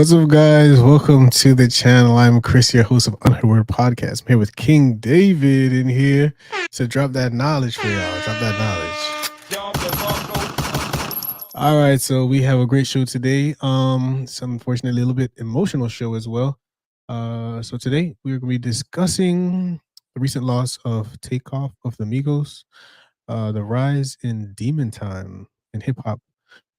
What's up, guys? Welcome to the channel. I'm Chris, your host of Unheard podcast. I'm here with King David in here. So drop that knowledge for y'all. Drop that knowledge. All right, so we have a great show today. Some unfortunately a little bit emotional show as well. So today we're going to be discussing the recent loss of Takeoff of the Migos, the rise in demon time in hip hop,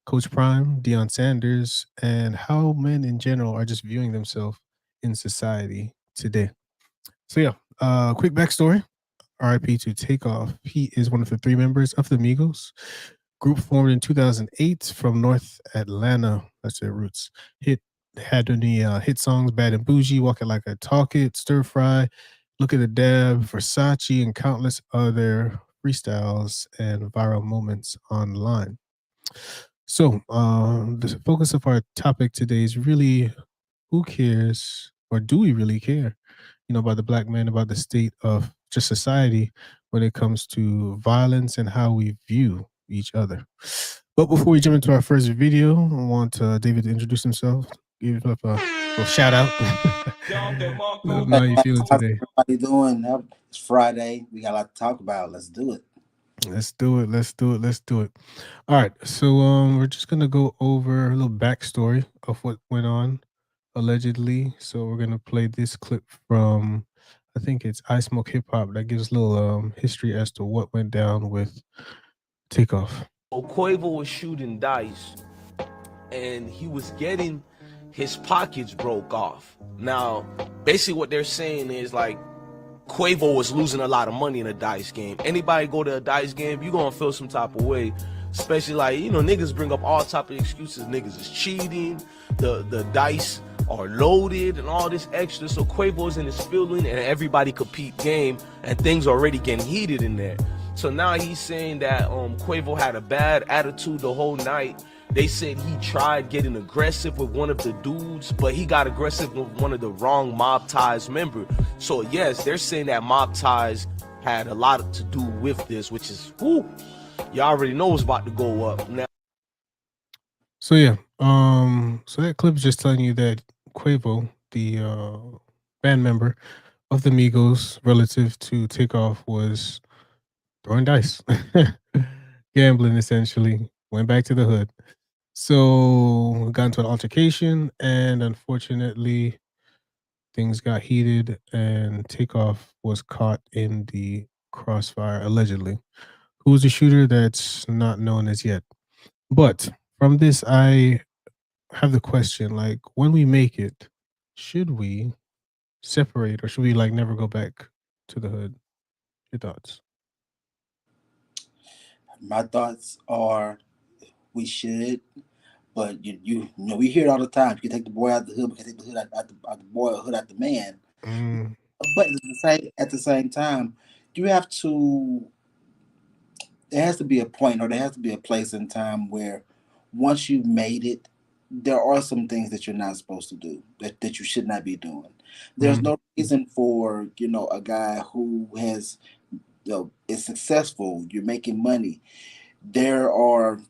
Coach Prime, Deion Sanders, and how men in general are just viewing themselves in society today. So yeah, quick backstory. RIP to Takeoff. He is one of the three members of the Migos, group formed in 2008 from North Atlanta. That's their roots. Had any hit songs, Bad and Bougie, Walk It Like I Talk It, Stir Fry, Look at the Dab, Versace, and countless other freestyles and viral moments online. So, the focus of our topic today is really who cares, or do we really care, about the black man, about the state of just society when it comes to violence and how we view each other. But before we jump into our first video, I want David to introduce himself, give up a little shout out. Let him know how you feeling How's today. everybody doing? It's Friday. We got a lot to talk about. Let's do it. Let's do it. Let's do it. Let's do it. All right. So we're just gonna go over a little backstory of what went on allegedly. So we're gonna play this clip from, I think it's I Smoke Hip Hop, that gives a little history as to what went down with Takeoff. So Quavo was shooting dice and he was getting his pockets broke off. Now, basically what they're saying is like Quavo was losing a lot of money in a dice game. Anybody go to a dice game, you gonna feel some type of way. Especially like, niggas bring up all type of excuses. Niggas is cheating, the dice are loaded and all this extra. So Quavo's in his feeling and everybody compete game and things already getting heated in there. So now he's saying that Quavo had a bad attitude the whole night. They said he tried getting aggressive with one of the dudes, but he got aggressive with one of the wrong Mob Ties member. So yes, they're saying that Mob Ties had a lot to do with this, which is, whoo, y'all already know what's about to go up now. So yeah, so that clip is just telling you that Quavo, the band member of the Migos, relative to Takeoff, was throwing dice, gambling essentially. Went back to the hood. So got into an altercation, and unfortunately, things got heated, and Takeoff was caught in the crossfire allegedly. Who's the shooter? That's not known as yet. But from this, I have the question: like, when we make it, should we separate, or should we like never go back to the hood? Your thoughts? My thoughts are we should, but we hear it all the time. You can take the boy out the hood, we can take the hood out the boy, or hood out the man. Mm, But at the same time, you have to. There has to be a point, or there has to be a place in time where, once you've made it, there are some things that you're not supposed to do that you should not be doing. There's mm, no reason for a guy who is successful. You're making money. There are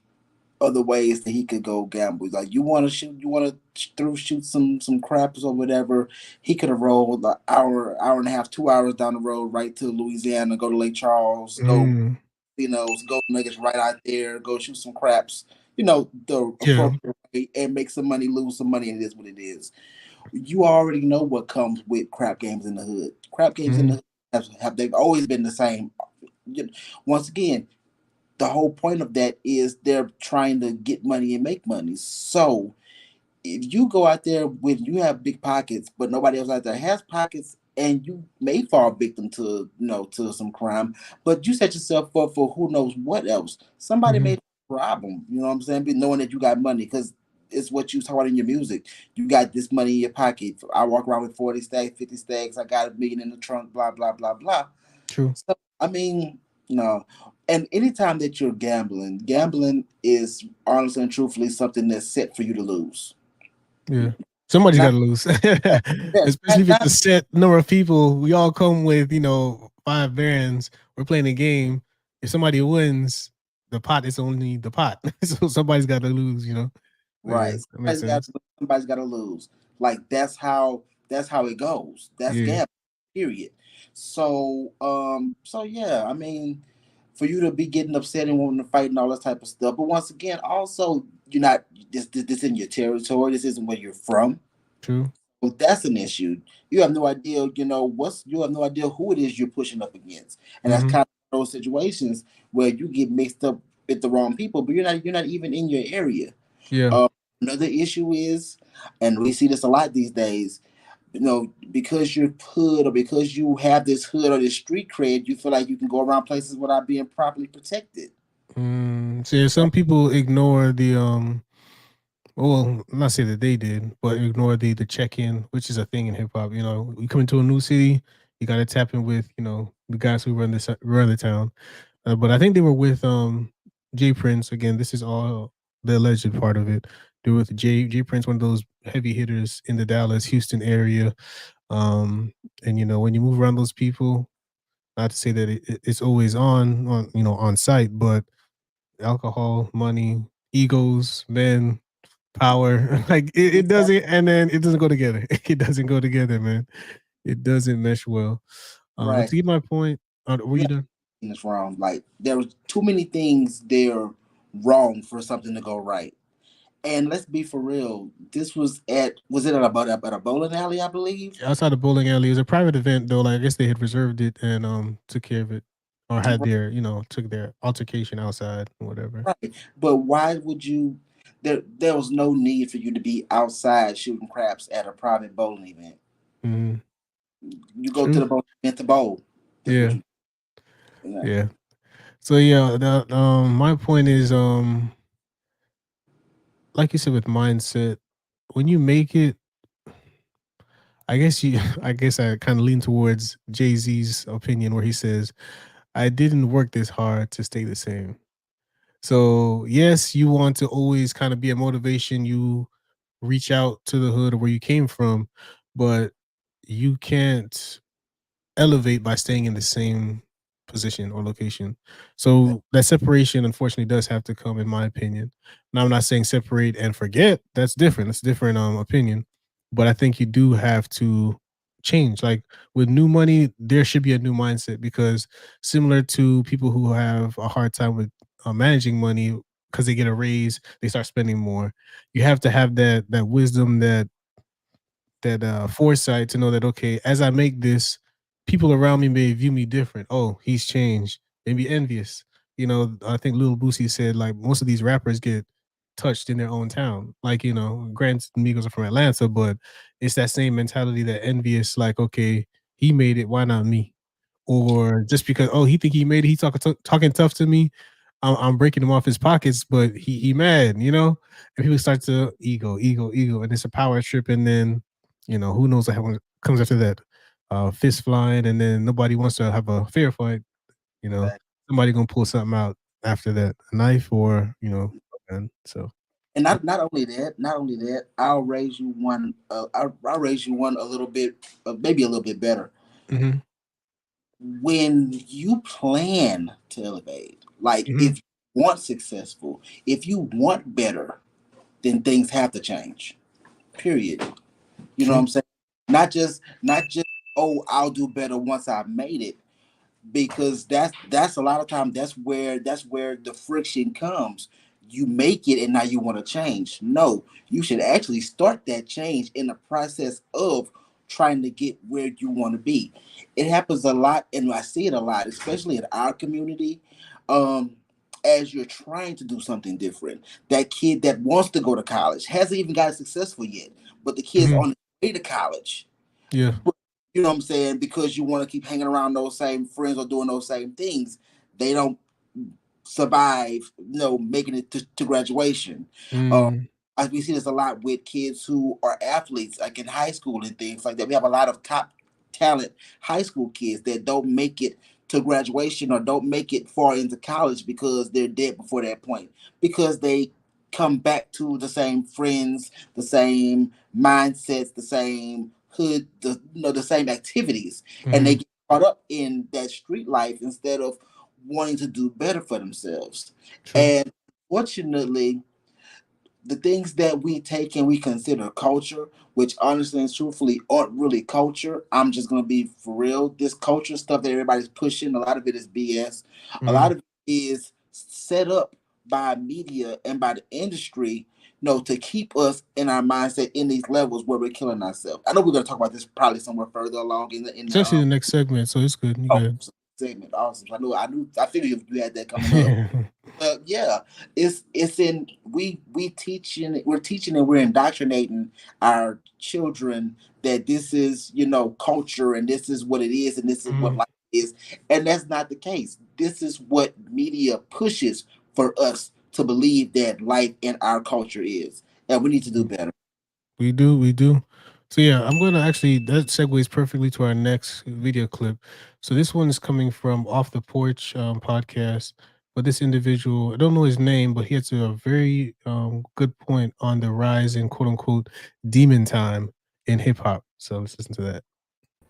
other ways that he could go gamble. Like you want to shoot some craps or whatever. He could have rolled an hour and a half, 2 hours down the road, right to Louisiana, go to Lake Charles, go mm, go nuggets right out there, go shoot some craps. The yeah. appropriate way and make some money, lose some money, and it is what it is. You already know what comes with crap games in the hood. Crap games in the Mm, hood have they've always been the same. Once again, the whole point of that is they're trying to get money and make money. So if you go out there with you have big pockets, but nobody else out there has pockets, and you may fall victim to to some crime, but you set yourself up for who knows what else. Somebody mhm, may rob them. You know what I'm saying? Knowing that you got money because it's what you talk about in your music. You got this money in your pocket. I walk around with 40 stacks, 50 stacks. I got $1 million in the trunk. Blah blah blah blah. true. So I mean, no. And anytime that you're gambling is honestly and truthfully something that's set for you to lose. Yeah. Somebody's Not got to lose, yeah, especially if it's not a set number of people. We all come with, 5 bands. We're playing a game. If somebody wins, the pot is only the pot. So somebody's got to lose. Yeah, Right. that makes sense. Somebody's got to lose. Like that's how it goes. That's Yeah, gambling. Period. So yeah, I mean, for you to be getting upset and wanting to fight and all this type of stuff, but once again, also you're not this in your territory. This isn't where you're from. true. Well, that's an issue. You have no idea, you have no idea who it is you're pushing up against, and that's Mm-hmm. kind of those situations where you get mixed up with the wrong people, but you're not even in your area. Yeah. Uh, Another issue is, and we see this a lot these days, because you're hood or because you have this hood or this street cred, you feel like you can go around places without being properly protected. So yeah, some people ignore the well, not say that they did, but ignore the check in, which is a thing in hip hop. You know, you come into a new city, you got to tap in with the guys who run the town. But I think they were with Jay Prince again. This is all the alleged part of it. They were with Jay Prince, one of those heavy hitters in the Dallas Houston area. And when you move around those people, not to say that it's always on site, but alcohol, money, egos, men, power, like it doesn't, and then it doesn't go together. It doesn't go together, man. It doesn't mesh well. But Right. to get my point, were Yeah, you done? it's wrong. Like there was too many things there wrong for something to go right. And let's be for real. This was it at a bowling alley, I believe. Outside the bowling alley, it was a private event though. Like I guess they had reserved it and took care of it, or had their took their altercation outside or whatever. Right. But why would you? There was no need for you to be outside shooting craps at a private bowling event. Hmm. You go to True. the bowling event to bowl. That's what Yeah. you. Yeah. So yeah, my point is like you said with mindset, when you make it, I guess I kind of lean towards Jay-Z's opinion where he says, I didn't work this hard to stay the same. So yes, you want to always kind of be a motivation. You reach out to the hood or where you came from, but you can't elevate by staying in the same position or location. So that separation, unfortunately, does have to come, in my opinion. Now, I'm not saying separate and forget. That's different. That's a different opinion. But I think you do have to change. Like with new money, there should be a new mindset because similar to people who have a hard time with managing money because they get a raise, they start spending more. You have to have that wisdom, that foresight to know that okay, as I make this, people around me may view me different. Oh, he's changed. They be envious. I think Lil Boosie said like most of these rappers get touched in their own town. Like granted, Migos are from Atlanta, but it's that same mentality, that envious. Like okay, he made it, why not me? Or just because he think he made it, he talking tough to me. I'm breaking him off his pockets, but he mad, and people start to ego, and it's a power trip, and then who knows what comes after that, fist flying, and then nobody wants to have a fair fight. You know, Exactly. somebody gonna pull something out after that, a knife or a gun. So And not only that, I'll raise you one. I'll raise you one a little bit, maybe a little bit better. hmm When you plan to elevate, like hmm if you want successful, if you want better, then things have to change. Period. You know what true. I'm saying? Not just oh, I'll do better once I've made it, because that's a lot of time that's where the friction comes. You make it and now you want to change. No, you should actually start that change in the process of trying to get where you want to be. It happens a lot, and I see it a lot, especially in our community. um as you're trying to do something different, that kid that wants to go to college hasn't even got successful yet, but the kid's hmm on the way to college. Yeah. You know what I'm saying? Because you want to keep hanging around those same friends or doing those same things, they don't survive, making it to graduation. Uh, Mm, we see this a lot with kids who are athletes, like in high school and things like that. We have a lot of top talent high school kids that don't make it to graduation or don't make it far into college because they're dead before that point, because they come back to the same friends, the same mindsets, the same hood, the same activities, and they mhm. get caught up in that street life instead of wanting to do better for themselves. True. And fortunately, the things that we take and we consider culture, which honestly and truthfully aren't really culture. I'm just gonna be for real. This culture stuff that everybody's pushing, a lot of it is BS. A Mm-hmm. lot of it is set up by media and by the industry, to keep us in our mindset in these levels where we're killing ourselves. I know we're gonna talk about this probably somewhere further along in It's the actually the next segment, so it's good. You oh, good. segment. Awesome. I figured you had that coming up. Yeah, it's in we're teaching and we're indoctrinating our children that this is culture and this is what it is and this is what Mhm. life is, and that's not the case. This is what media pushes for us to believe that life in our culture is, and we need to do better. We do, we do. So yeah, I'm gonna actually that segues perfectly to our next video clip. So this one is coming from Off the Porch podcast. But this individual, I don't know his name, but he has a very good point on the rise in quote unquote demon time in hip hop. So let's listen to that.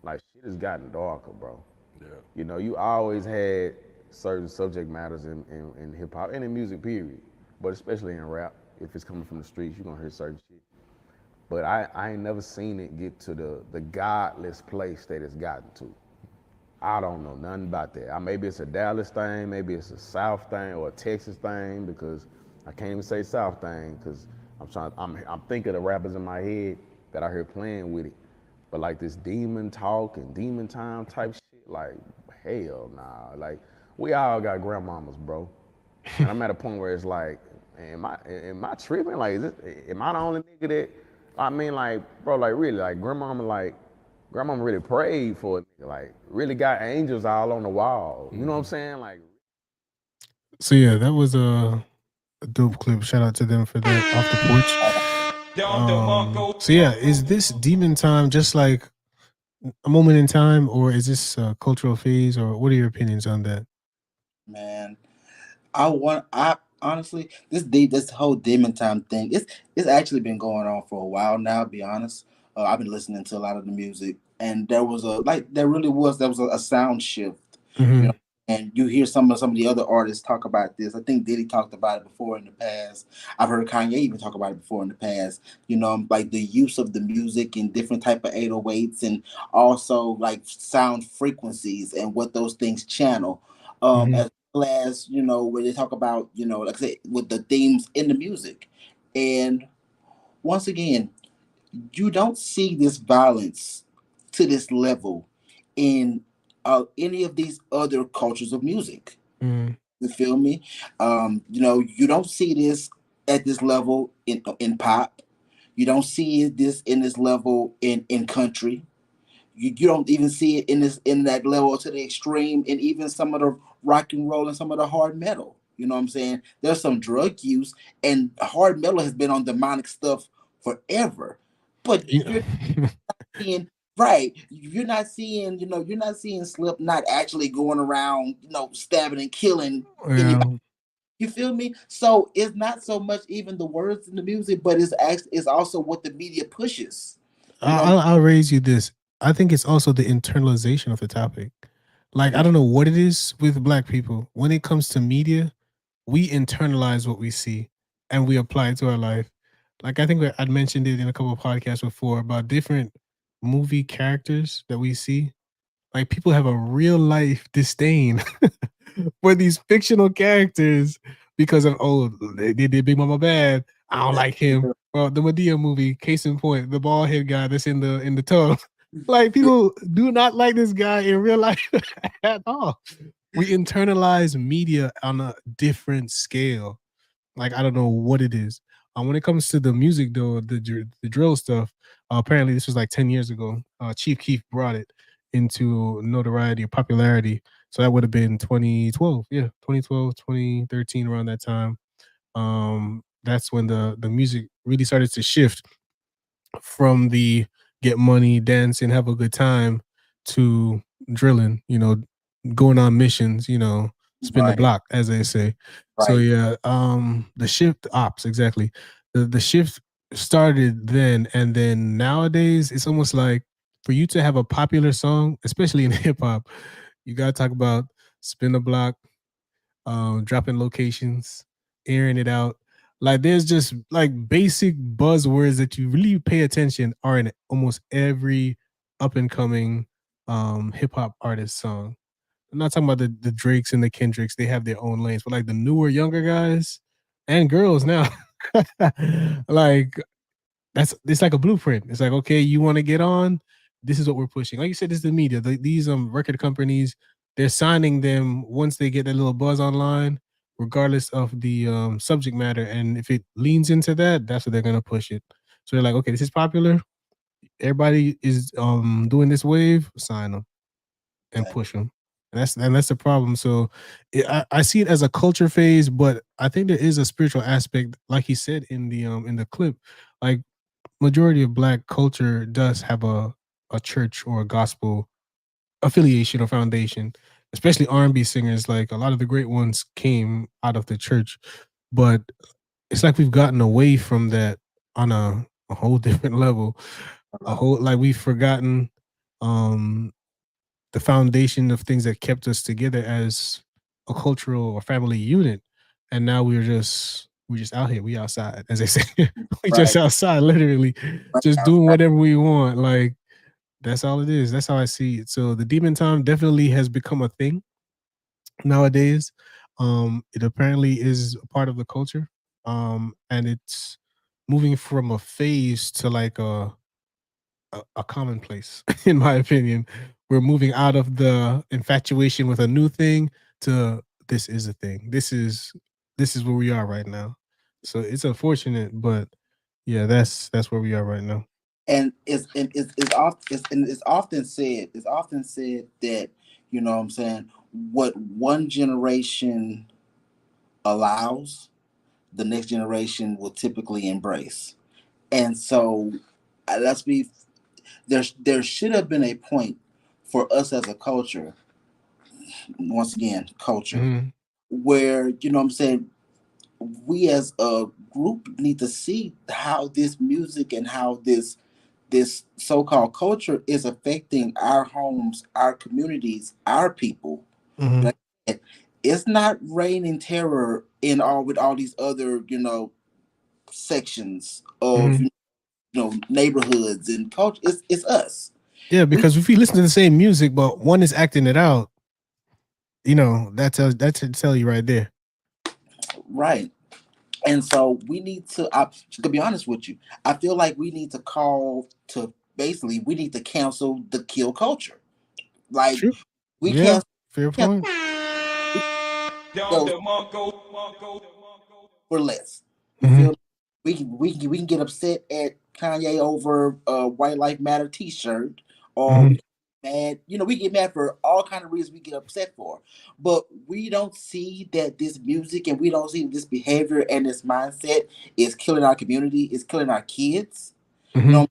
Like shit has gotten darker, bro. Yeah. You know, you always had certain subject matters in hip hop and in music, period. But especially in rap, if it's coming from the streets, you're gonna hear certain shit. But I ain't never seen it get to the godless place that it's gotten to. I don't know nothing about that. Maybe it's a Dallas thing, maybe it's a South thing or a Texas thing because I can't even say South thing because I'm thinking of the rappers in my head that I hear playing with it. But like this demon talk and demon time type shit, like hell nah. Like we all got grandmamas, bro. And I'm at a point where it's like, am I tripping? Like, am I the only nigga that? I mean, like, bro, like really, like grandmama really prayed for it, like really got angels all on the wall. You know what I'm saying? Like, So yeah, that was a dope clip. Shout out to them for that off the porch. So yeah, is this demon time just like a moment in time, or is this a cultural phase, or what are your opinions on that? Man, I honestly this whole demon time thing, it's actually been going on for a while now, to be honest. I've been listening to a lot of the music, and there was a sound shift, you Mm-hmm. know. And you hear some of the other artists talk about this. I think Diddy talked about it before in the past. I've heard Kanye even talk about it before in the past. Like the use of the music and different type of 808s, and also like sound frequencies and what those things channel. Mm-hmm. As as where they talk about like I said with the themes in the music, and once again you don't see this violence to this level in any of these other cultures of music. Mm-hmm. You feel me? You don't see this at this level in pop. You don't see this in this level in country. You don't even see it in that level to the extreme, and even some of the rock and roll and some of the hard metal. You know what I'm saying? There's some drug use, and hard metal has been on demonic stuff forever. But you're seeing right. You're not seeing Slipknot actually going around, stabbing and killing anybody. Yeah, You feel me? So it's not so much even the words in the music, but it's also what the media pushes. You know, I'll raise you this. I think it's also the internalization of the topic. Like I don't know what it is with Black people when it comes to media. We internalize what we see and we apply it to our life. Like I think I'd mentioned it in a couple of podcasts before about different movie characters that we see. Like people have a real life disdain for these fictional characters because of they did Big Mama bad. I don't like him. Well, the Medea movie, case in point, the bald head guy that's in the tub. Like people do not like this guy in real life at all. We internalize media on a different scale. Like I don't know what it is. When it comes to the music though, the drill stuff, apparently this was like 10 years ago. Chief Keef brought it into notoriety or popularity. So that would have been 2012. Yeah, 2012, 2013, around that time. That's when the music really started to shift from the get money, dance, and have a good time to drilling, going on missions, spin the right, block, as they say. So right. yeah, the shift ops, exactly. The shift started then, and then nowadays it's almost like for you to have a popular song, especially in hip hop, you gotta talk about spin the block, dropping locations, airing it out. Like there's just like basic buzzwords that you really pay attention are in almost every up and coming hip hop artist song. I'm not talking about the Drakes and the Kendricks. They have their own lanes, but like the newer, younger guys and girls now, like that's it's like a blueprint. It's like, okay, you want to get on, this is what we're pushing. Like you said, this is the media. These record companies, they're signing them once they get that little buzz online, regardless of the subject matter. And if it leans into that, that's what they're gonna push it. So they're like, okay, this is popular. Everybody is doing this wave, sign them and Exactly. push them. And that's the problem. So I see it as a culture phase, but I think there is a spiritual aspect, like he said in the clip. Like majority of Black culture does have a church or a gospel affiliation or foundation, especially R&B singers. Like a lot of the great ones came out of the church, but it's like we've gotten away from that on a whole different level. A whole like we've forgotten um the foundation of things that kept us together as a cultural or family unit. And now we're just out here. We outside, as they say. We just Right. outside, literally, Right. just doing whatever we want. Like that's all it is. That's how I see it. So the demon time definitely has become a thing nowadays. It apparently is a part of the culture. And it's moving from a phase to like a commonplace, in my opinion. We're moving out of the infatuation with a new thing to this is a thing. This is where we are right now. So it's unfortunate, but yeah, that's where we are right now. And it's often said that, you know what I'm saying, what one generation allows, the next generation will typically embrace. And so let's be there should have been a point for us as a culture, once again, culture, Hmm. where, you know what I'm saying, we as a group need to see how this music and how this so-called culture is affecting our homes, our communities, our people. Hmm. Like, it's not raining terror in all with all these other, sections of, Hmm. neighborhoods and culture. It's us. Yeah, We because if we listen to the same music, but one is acting it out, that tell you right there. right. And so we need to be honest with you, I feel like we need to call to basically we need to cancel the kill culture. Like True. we Yeah. can't Fair point. go for less. You Hmm. feel we can get upset at Kanye over a White Life Matter T-shirt, or we Hmm. get mad. We get mad for all kind of reasons we get upset for, but we don't see that this music and we don't see this behavior and this mindset is killing our community, is killing our kids. You Hmm. know,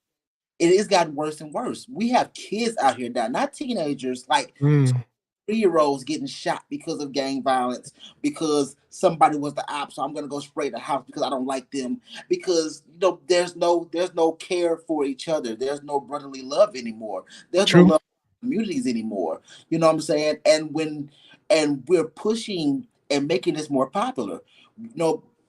it has gotten worse and worse. We have kids out here now, not teenagers, like Mm. 3-year-olds getting shot because of gang violence, because somebody was the op, so I'm gonna go spray the house because I don't like them. Because there's no care for each other. There's no brotherly love anymore. There's no True. love for communities anymore. You know what I'm saying? And we're pushing and making this more popular.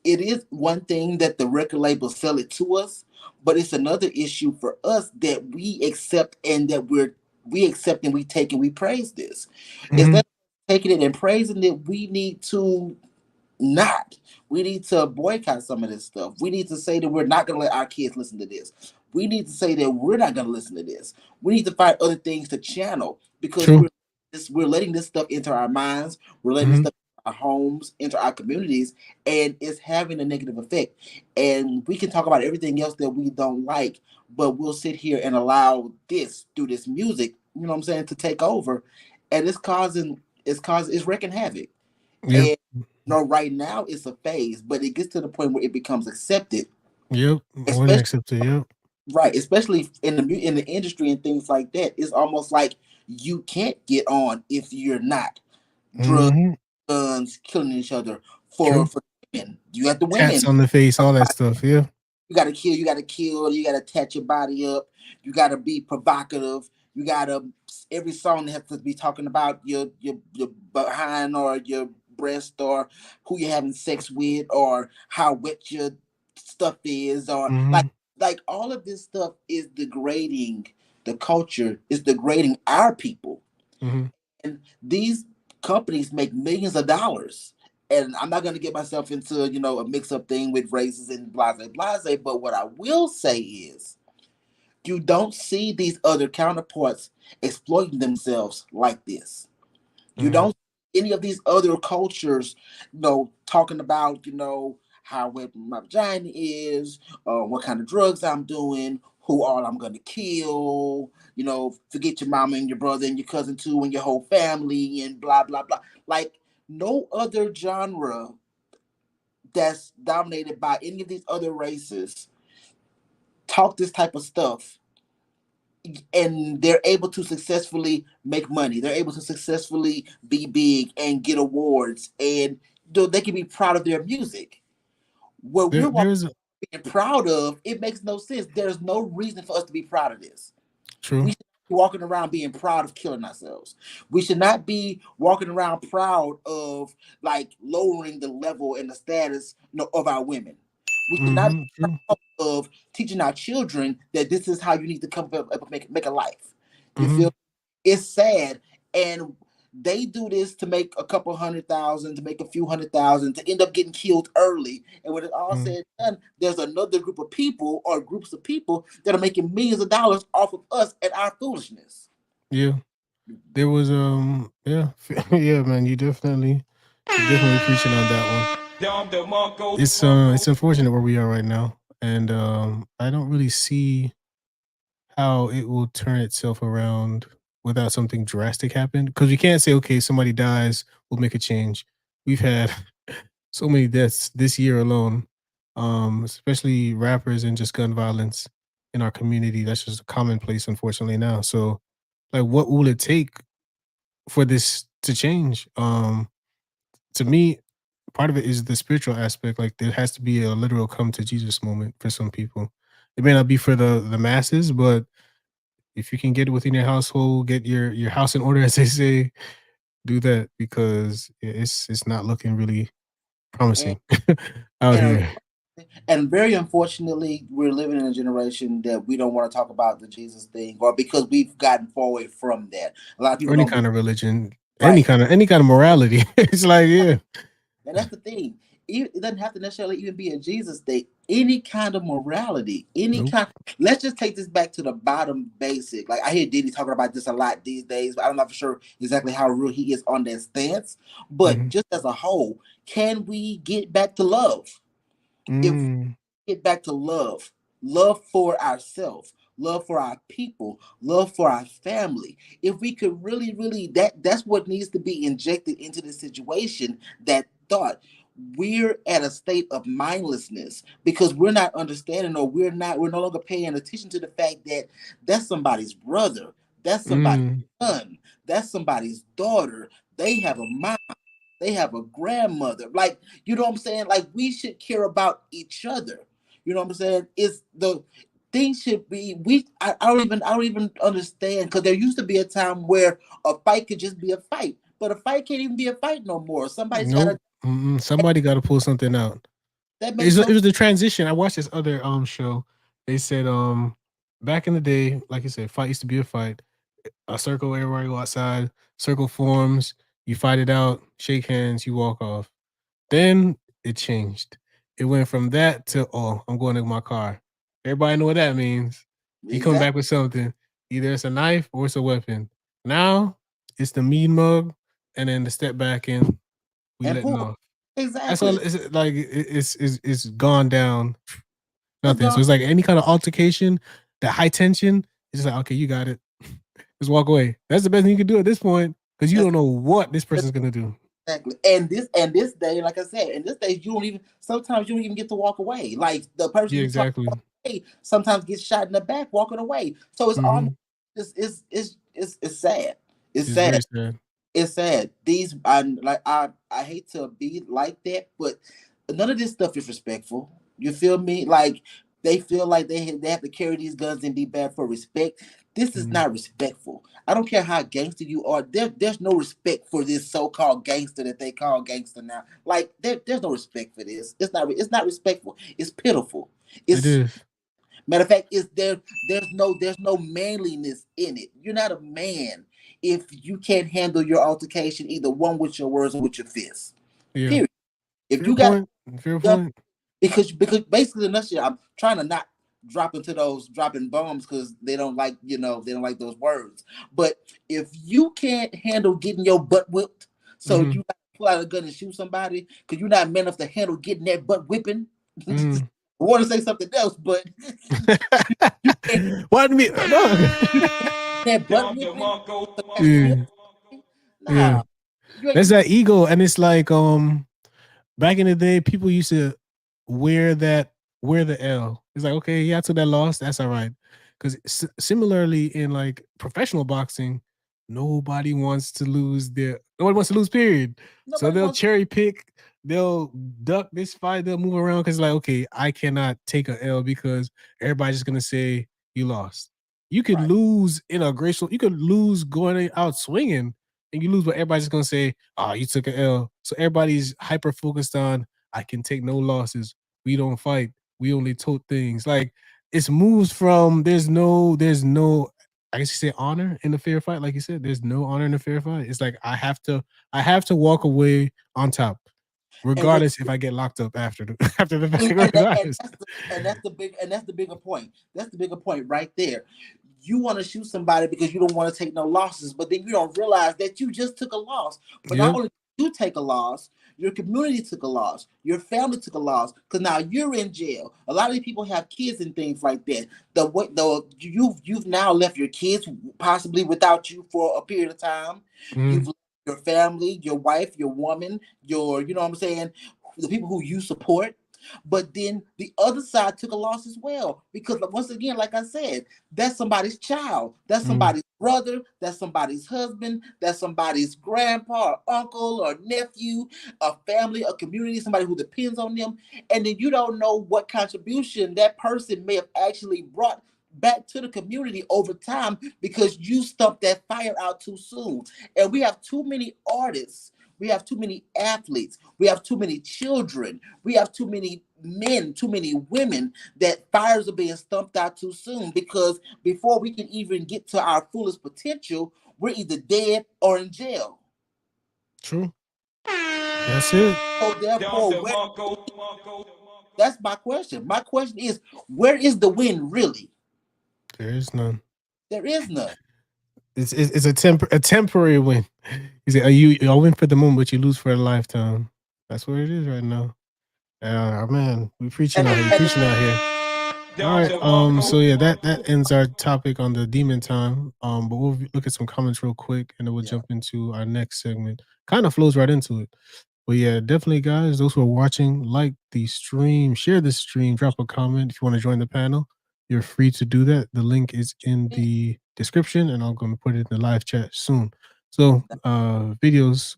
It is one thing that the record labels sell it to us, but it's another issue for us that we accept and that we accept and we take and we praise this. Hmm. Instead of taking it and praising it, we need to not. We need to boycott some of this stuff. We need to say that we're not going to let our kids listen to this. We need to say that we're not going to listen to this. We need to find other things to channel because True. we're letting this stuff into our minds. We're letting this Hmm. stuff into our homes, into our communities, and it's having a negative effect. And we can talk about everything else that we don't like, but we'll sit here and allow this through this music, you know what I'm saying, to take over, and it's wreaking havoc. Yep. And right now it's a phase, but it gets to the point where it becomes accepted, Yep. More than especially accepted. Yep. right, especially in the industry and things like that. It's almost like you can't get on if you're not drugs, Hmm. guns, killing each other True. for women. You got the Tats women. on the face, all that stuff. Yeah. You gotta kill. You gotta kill. You gotta tat your body up. You gotta be provocative. You gotta every song has to be talking about your behind or your breast or who you're having sex with or how wet your stuff is or Mm-hmm. like all of this stuff is degrading the culture, is degrading our people. Mm-hmm. And these companies make millions of dollars. And I'm not going to get myself into, a mix up thing with races and blase. But what I will say is you don't see these other counterparts exploiting themselves like this. You Mm-hmm. don't see any of these other cultures, talking about, how wet my vagina is, what kind of drugs I'm doing, who all I'm gonna kill, forget your mama and your brother and your cousin too and your whole family and blah blah blah. Like no other genre that's dominated by any of these other races talk this type of stuff and they're able to successfully make money. They're able to successfully be big and get awards, and they can be proud of their music. What we're There's being proud of, it makes no sense. There's no reason for us to be proud of this. true. We should be walking around being proud of killing ourselves. We should not be walking around proud of like lowering the level and the status, of our women. We should not be Mm-hmm. True. proud of teaching our children that this is how you need to come up and make a life. You Mm-hmm. feel? It's sad, and they do this to make a couple 100,000, to make a few 100,000, to end up getting killed early. And when it's all Mm-hmm. said and done, there's another group of people or groups of people that are making millions of dollars off of us and our foolishness. Yeah. There was yeah. Yeah, man, you're definitely preaching on that one. It's unfortunate where we are right now. And I don't really see how it will turn itself around without something drastic happen. Because we can't say, okay, somebody dies, we'll make a change. We've had so many deaths this year alone, especially rappers and just gun violence in our community. That's just a commonplace, unfortunately, now. So, like, what will it take for this to change? To me, part of it is the spiritual aspect. Like, there has to be a literal come to Jesus moment for some people. It may not be for the masses, but if you can get it within your household, get your house in order, as they say, do that because it's not looking really And promising out and here. and very unfortunately, we're living in a generation that we don't want to talk about the Jesus thing, or because we've gotten far away from that. A lot of Or people any don't kind of religion, right. any kind of morality. It's like, yeah, And that's the thing. It doesn't have to necessarily even be a Jesus thing. Any kind of morality, any nope. kind. Let's just take this back to the bottom basic. Like I hear Diddy talking about this a lot these days, but I'm not for sure exactly how real he is on that stance. But Mhm. just as a whole, can we get back to love? If Mm, get back to love, love for ourselves, love for our people, love for our family. If we could really, really, that's what needs to be injected into the situation. That thought. We're at a state of mindlessness because we're not understanding, or we're no longer paying attention to the fact that that's somebody's brother, that's somebody's mm, son, that's somebody's daughter. They have a mom, they have a grandmother. Like, you know what I'm saying? Like, we should care about each other. You know what I'm saying? It's the thing should be I don't even understand, because there used to be a time where a fight could just be a fight. But a fight can't even be a fight no more. Somebody's gotta nope. Somebody got to pull something out. that makes It no was the transition. I watched this other show. They said back in the day, like you said, fight used to be a fight. A circle, everybody go outside, circle forms, you fight it out, shake hands, you walk off. Then it changed. It went from that to, oh, I'm going to my car. Everybody know what that means. You come exactly back with something. Either it's a knife or it's a weapon. Now it's the mean mug and then the step back in, we and letting pull. off. That's all. Exactly. It's like it's gone down It's nothing. gone. So it's like any kind of altercation, that high tension, it's just like, okay, you got it. Just walk away. That's the best thing you can do at this point because you That's don't know what this person's gonna do. exactly. And this day, like I said, in this day, you don't even sometimes you don't even get to walk away. Like the person Yeah, you talk exactly. away sometimes gets shot in the back walking away. So it's almost Hmm. it's sad. It's It's sad. very sad. It's sad. I hate to be like that, but none of this stuff is respectful. You feel me? Like they feel like they have to carry these guns and be bad for respect. This is not respectful. I don't care how gangster you are. There's no respect for this so-called gangster that they call gangster now. Like there's no respect for this. It's not respectful. It's pitiful. It It's is. matter of fact, there's no manliness in it. You're not a man if you can't handle your altercation either one with your words or with your fists. Yeah. Period. If Fair you got point. Fair point. because basically next year I'm trying to not drop into those dropping bombs because they don't like they don't like those words. But if you can't handle getting your butt whipped, so Mhm. you got to pull out a gun and shoot somebody because you're not man enough to handle getting that butt whipping. I want to say something else, but you can't What me? No. that butt whipping. Yeah. Yeah. Nah, you There's ain't. that ego, and it's like back in the day, people used to wear the L. It's like, okay, yeah, I took that loss. That's all right. Because similarly, in like professional boxing, nobody wants to lose. Period. So Nobody they'll wants. cherry pick. They'll duck this fight. They'll move around because like, okay, I cannot take a L because everybody's just gonna say you lost. You could Right. lose in a graceful. You could lose going out swinging, and you lose, but everybody's just gonna say, "Oh, you took an L." So everybody's hyper focused on, "I can take no losses. We don't fight. We only tote things." Like it's moves from there's no. I guess you say honor in a fair fight, like you said. There's no honor in a fair fight. It's like I have to walk away on top, And what regardless if I get locked up after the after the fact. and, and, that, Regardless. and that's the bigger point. That's the bigger point right there. You want to shoot somebody because you don't want to take no losses, but then you don't realize that you just took a loss. But not Yep. only did you take a loss, your community took a loss, your family took a loss, because now you're in jail. A lot of these people have kids and things like that. You've now left your kids possibly without you for a period of time. You've Mm, left your family, your wife, your woman, your you know what I'm saying, the people who you support. But then the other side took a loss as well because once again, like I said, that's somebody's child, that's mm, somebody's brother, that's somebody's husband, that's somebody's grandpa or uncle or nephew, a family, a community, somebody who depends on them. And then you don't know what contribution that person may have actually brought back to the community over time because you stumped that fire out too soon. And we have too many artists, we have too many athletes, we have too many children, we have too many men, too many women that fires are being stumped out too soon because before we can even get to our fullest potential, we're either dead or in jail. true. That's it. So therefore, that's my question. My question is, where is the win really? There is none. There is none. It's a temporary win. You say, you win for the moment, but you lose for a lifetime. That's where it is right now. Man, we preaching And, out here. We and preaching out here. All right. So yeah, that ends our topic on the demon time. But we'll look at some comments real quick, and then we'll yeah, jump into our next segment. Kind of flows right into it. But yeah, definitely, guys. Those who are watching, like the stream, share the stream, drop a comment if you want to join the panel. You're free to do that. The link is in the description, and I'm going to put it in the live chat soon. So, videos,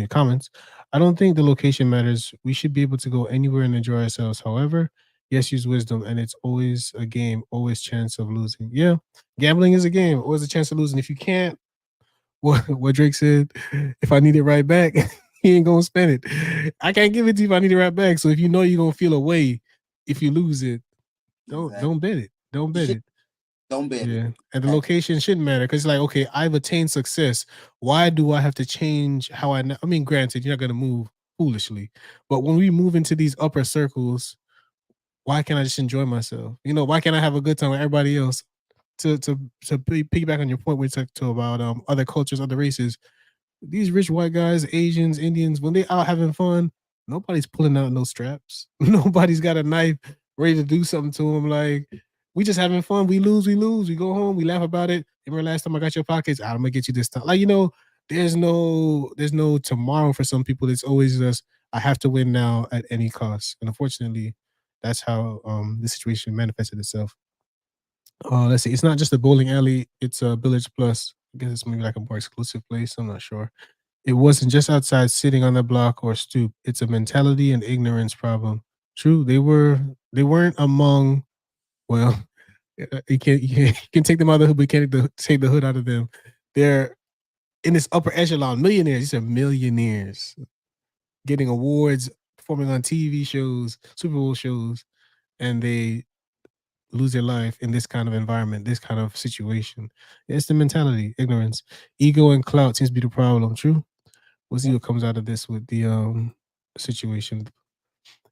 comments. I don't think the location matters. We should be able to go anywhere and enjoy ourselves. However, yes, use wisdom, and it's always a game, always chance of losing. Yeah, gambling is a game, always a chance of losing. If you can't, what Drake said, if I need it right back, he ain't gonna spend it. I can't give it to you if I need it right back. So if you know you're gonna feel away if you lose it, exactly. don't bet it. Don't You bet should, it. don't bet it. Yeah, and the location shouldn't matter because like, okay, I've attained success. Why do I have to change how I mean, granted, you're not gonna move foolishly, but when we move into these upper circles, why can't I just enjoy myself? Why can't I have a good time with everybody else? To piggyback on your point, we talked to about other cultures, other races. These rich white guys, Asians, Indians, when they out having fun, nobody's pulling out no straps. Nobody's got a knife ready to do something to them. Like we just having fun. We lose, we lose. We go home, we laugh about it. Remember last time I got your pockets? I'm gonna get you this time. Like there's no tomorrow for some people. It's always just I have to win now at any cost. And unfortunately, that's how the situation manifested itself. Let's see. It's not just a bowling alley. It's a Village Plus. I guess it's maybe like a more exclusive place. I'm not sure. It wasn't just outside sitting on the block or stoop. It's a mentality and ignorance problem. True, they were They weren't among, well, you can take them out of the hood, but you can't take the hood out of them. They're in this upper echelon, millionaires. These are millionaires getting awards, performing on TV shows, Super Bowl shows, and they lose their life in this kind of environment, this kind of situation. It's the mentality, ignorance, ego, and clout seems to be the problem. True. We'll see what comes out of this with the situation.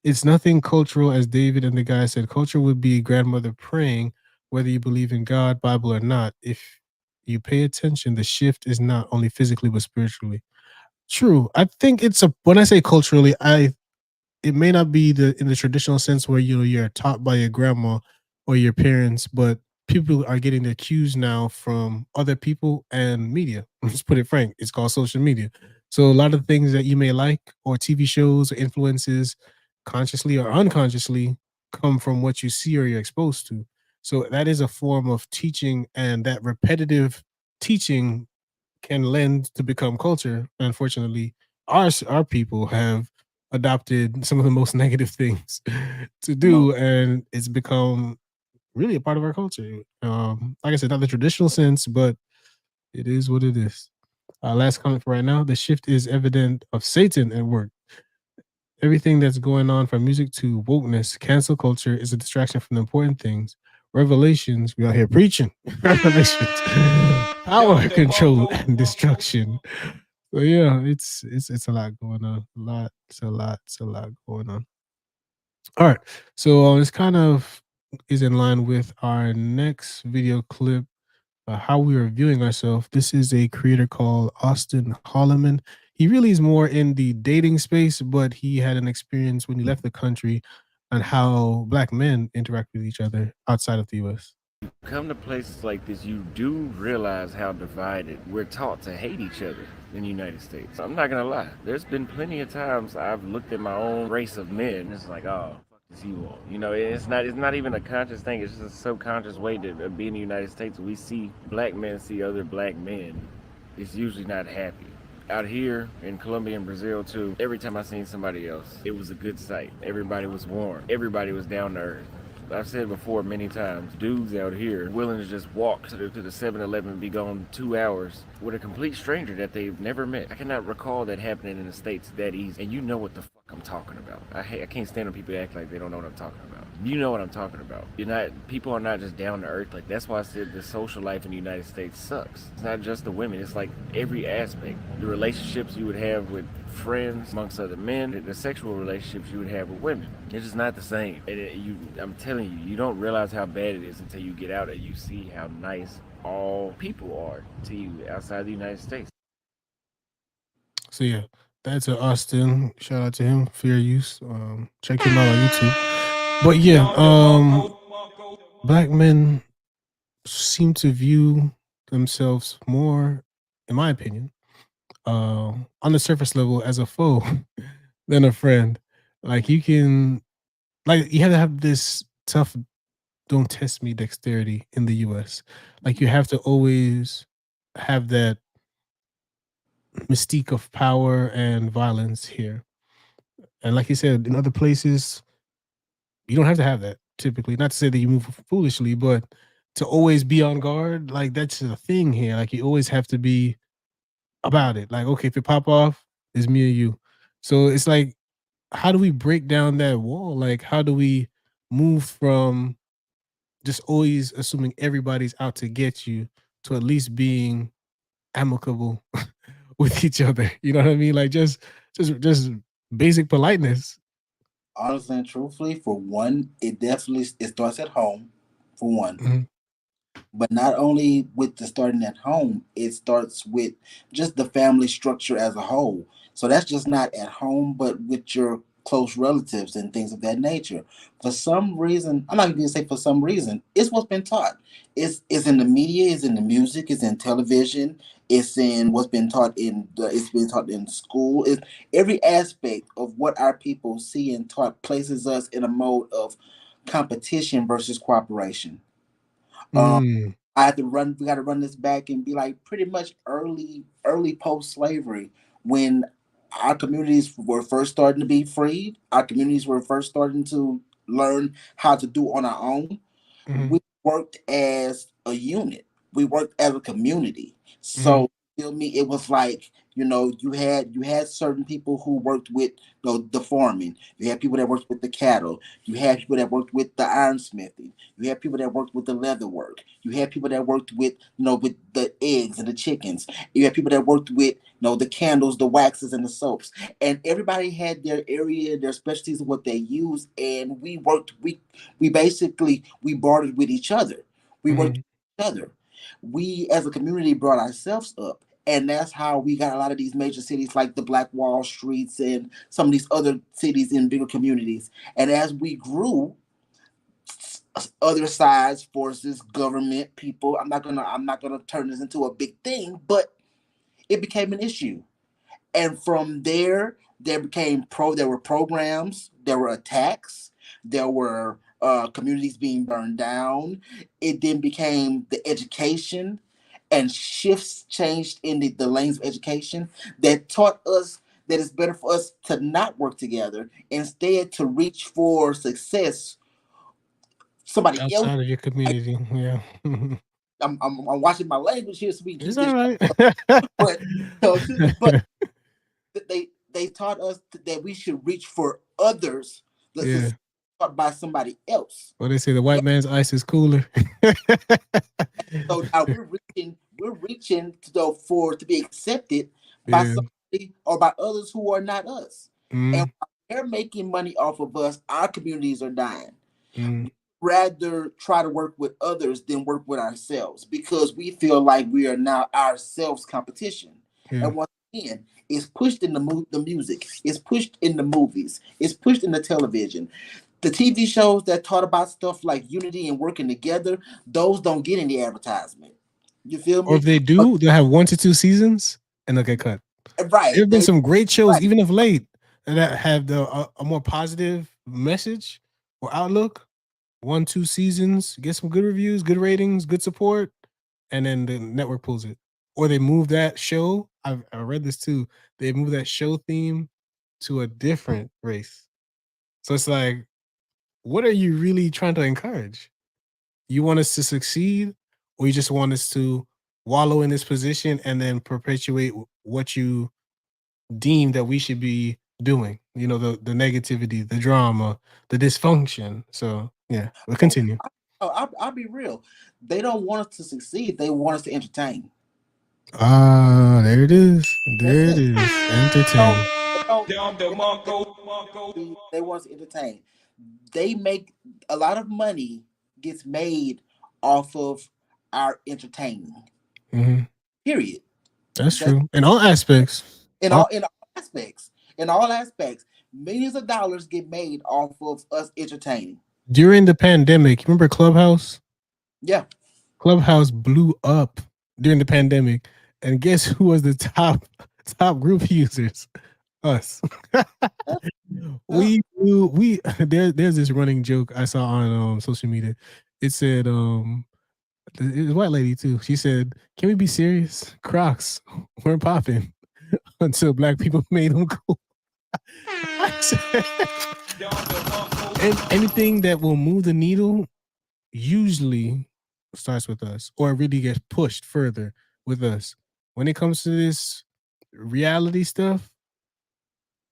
It's nothing cultural, as David and the guy said. Culture would be grandmother praying, whether you believe in God, Bible, or not. If you pay attention, the shift is not only physically but spiritually. True. I think it's a when I say culturally, I it may not be the in the traditional sense where you're taught by your grandma or your parents, but people are getting their cues now from other people and media. Let's put it frank, it's called social media. So a lot of things that you may like or TV shows or influences, consciously or unconsciously, come from what you see or you're exposed to. So that is a form of teaching, and that repetitive teaching can lend to become culture. Unfortunately, our people have adopted some of the most negative things to do, and it's become really a part of our culture. Like I said, not the traditional sense, but it is what it is. Last comment for right now: the shift is evident of Satan at work. Everything that's going on, from music to wokeness, cancel culture, is a distraction from the important things. Revelations, we out here preaching. Revelations, power, control, and destruction. So yeah, it's a lot going on. It's a lot going on. All right. So this kind of is in line with our next video clip, how we are viewing ourselves. This is a creator called Austin Holloman. He really is more in the dating space, but he had an experience when he left the country on how black men interact with each other outside of the US. Come to places like this, you do realize how divided we're taught to hate each other in the United States. I'm not gonna lie, there's been plenty of times I've looked at my own race of men and it's like, oh, fuck this you all. You know, it's not even a conscious thing, it's just a subconscious way to be in the United States. We see black men see other black men. It's usually not happy. Out here in Colombia and Brazil too, every time I seen somebody else, it was a good sight. Everybody was warm. Everybody was down to earth. I've said before many times, dudes out here willing to just walk to the 7-Eleven and be gone 2 hours with a complete stranger that they've never met. I cannot recall that happening in the States that easy. And you know what the fuck I'm talking about. I can't stand when people act like they don't know what I'm talking about. You know what I'm talking about. People are not just down to earth. Like, that's why I said the social life in the United States sucks. It's not just the women, it's like every aspect. The relationships you would have with friends amongst other men, the sexual relationships you would have with women. It's just not the same. I'm telling you, you don't realize how bad it is until you get out and you see how nice all people are to you outside the United States. So yeah, that's Austin. Shout out to him. Fair use. Check him out on YouTube. But yeah, black men seem to view themselves more, in my opinion, on the surface level as a foe than a friend. Like you have to have this tough "don't test me" dexterity in the US. Like you have to always have that mystique of power and violence here. And like you said, in other places, you don't have to have that typically. Not to say that you move foolishly, but to always be on guard, like that's the thing here. Like you always have to be about it. Like, okay, if it pop off, it's me and you. So it's like, how do we break down that wall? Like, how do we move from just always assuming everybody's out to get you to at least being amicable with each other? You know what I mean? Like just basic politeness. Honestly and truthfully, for one, it starts at home. For one, Mhm. but not only with the starting at home, it starts with just the family structure as a whole. So that's just not at home, but with your close relatives and things of that nature. For some reason, I'm not even gonna say for some reason, it's what's been taught. It's in the media, it's in the music, it's in television, it's in what's been taught it's been taught in school. It's every aspect of what our people see and taught places us in a mode of competition versus cooperation. Um, Mm. I had to run. We got to run this back and be like pretty much early post slavery when our communities were first starting to be freed. Our communities were first starting to learn how to do on our own. Mm-hmm. We worked as a unit. We worked as a community. Mm-hmm. So feel me, it was like, you had certain people who worked with, the farming. You had people that worked with the cattle. You had people that worked with the ironsmithing. You had people that worked with the leather work. You had people that worked with, with the eggs and the chickens. You had people that worked with, the candles, the waxes, and the soaps. And everybody had their area, their specialties of what they use. And we basically we bartered with each other. We worked Mm-hmm. with each other. We as a community brought ourselves up. And that's how we got a lot of these major cities like the Black Wall Streets and some of these other cities in bigger communities. And as we grew, other sides, forces, government, people, I'm not gonna turn this into a big thing, but it became an issue. And from there became there were programs, there were attacks, there were communities being burned down. It then became the education, and shifts changed in the lanes of education that taught us that it's better for us to not work together, instead to reach for success somebody else. Outside of your community, yeah. I'm watching my language here so we It's keep all this, right. but so excuse me, but they taught us that we should reach for others. This Yeah. is taught by somebody else. Well, they say the white man's ice is cooler. So now we're reaching to be accepted by Yeah. somebody or by others who are not us. And Mm, while they're making money off of us, our communities are dying. mm, Rather try to work with others than work with ourselves, because we feel like we are now ourselves competition. yeah. And once again, it's pushed in the music, it's pushed in the movies, it's pushed in the television. The TV shows that taught about stuff like unity and working together, those don't get any advertisement. You feel Or me? if they But, do, they'll have 1 to 2 seasons and they'll get cut. There right, have been some great shows, right. even of late, that have a more positive message or outlook. 1, 2 seasons, get some good reviews, good ratings, good support, and then the network pulls it. Or they move that show. I read this too. They move that show theme to a different race. So it's like, what are you really trying to encourage? You want us to succeed, or you just want us to wallow in this position and then perpetuate what you deem that we should be doing? The negativity, the drama, the dysfunction. So yeah, we'll Oh, continue. I'll be real. They don't want us to succeed. They want us to entertain. Ah, there it is. That's There it it. is. Don't, Entertain. they want us to entertain. They make a lot of money gets made off of our entertaining. Hmm. Period. That's That's true. In all aspects. in All, all aspects. In all aspects, millions of dollars get made off of us entertaining. during the pandemic, remember Clubhouse? Yeah. Clubhouse blew up during the pandemic, and guess who was the top group users? Us. Uh, we there's this running joke I saw on social media. It said it was a white lady too. She said, "Can we be serious? Crocs weren't popping until black people made them cool." I said, and anything that will move the needle usually starts with us, or it really gets pushed further with us. When it comes to this reality stuff,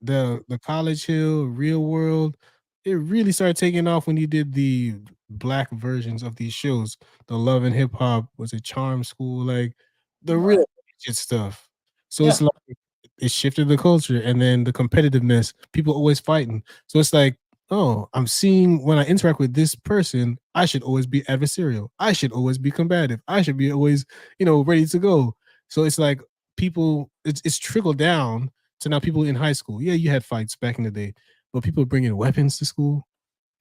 the College Hill, Real World, it really started taking off when you did the black versions of these shows. The Love and Hip Hop, was it Charm School, like the real right. legit stuff. So Yeah. it's like it shifted the culture, and then the competitiveness, people always fighting. So it's like, oh, I'm seeing when I interact with this person, I should always be adversarial. I should always be combative. I should be always, ready to go. So it's like people, it's trickled down to now people in high school. Yeah, you had fights back in the day, but people bringing weapons to school,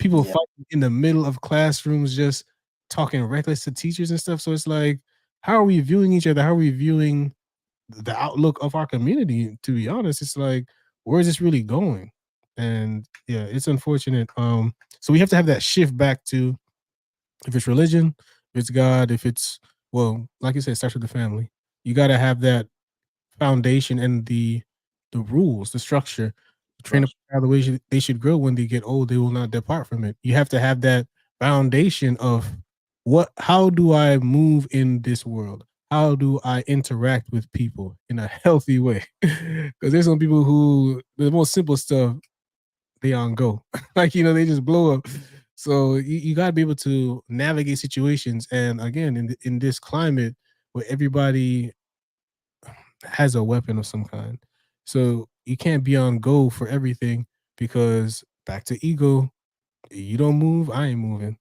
people Yeah. fighting in the middle of classrooms, just talking reckless to teachers and stuff. So it's like, how are we viewing each other? How are we viewing the outlook of our community? To be honest, it's like, where is this really going? And yeah, it's unfortunate. So we have to have that shift back to, if it's religion, if it's God, if it's, well, like you said, it starts with the family. You got to have that foundation and the rules, the structure. train up how the way they should grow. When they get old, they will not depart from it. You have to have that foundation of how do I move in this world? How do I interact with people in a healthy way? Because there's some people who the most simple stuff they on go. Like, they just blow up. So you got to be able to navigate situations. And again, in this climate where everybody has a weapon of some kind, so you can't be on go for everything, because back to ego, you don't move, I ain't moving.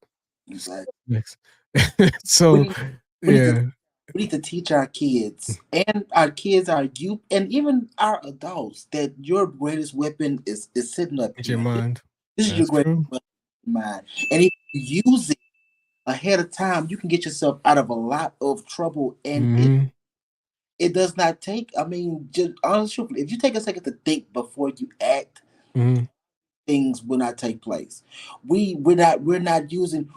Exactly. Next. So We need, to, yeah, we need to teach our kids and our youth, and even our adults that your greatest weapon is sitting up it's your here. mind. This is your That's greatest true. weapon, mind. And if you use it ahead of time, you can get yourself out of a lot of trouble. And Mm-hmm. it does not take. I mean, just honestly, if you take a second to think before you act, Mm-hmm. things will not take place. We're not using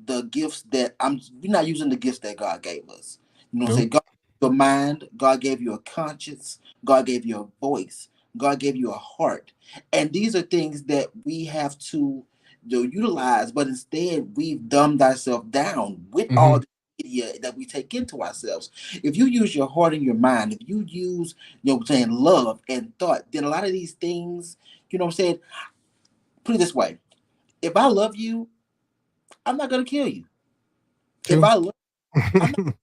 the gifts that we're not using the gifts that God gave us. You know what I'm saying? Nope. God gave you a mind, God gave you a conscience, God gave you a voice, God gave you a heart. And these are things that we have to utilize, but instead we've dumbed ourselves down with Mm-hmm. all the media that we take into ourselves. If you use your heart and your mind, if you use, what I'm saying, love and thought, then a lot of these things, what I'm saying, put it this way. If I love you, I'm not gonna kill you. If True. I love I'm not gonna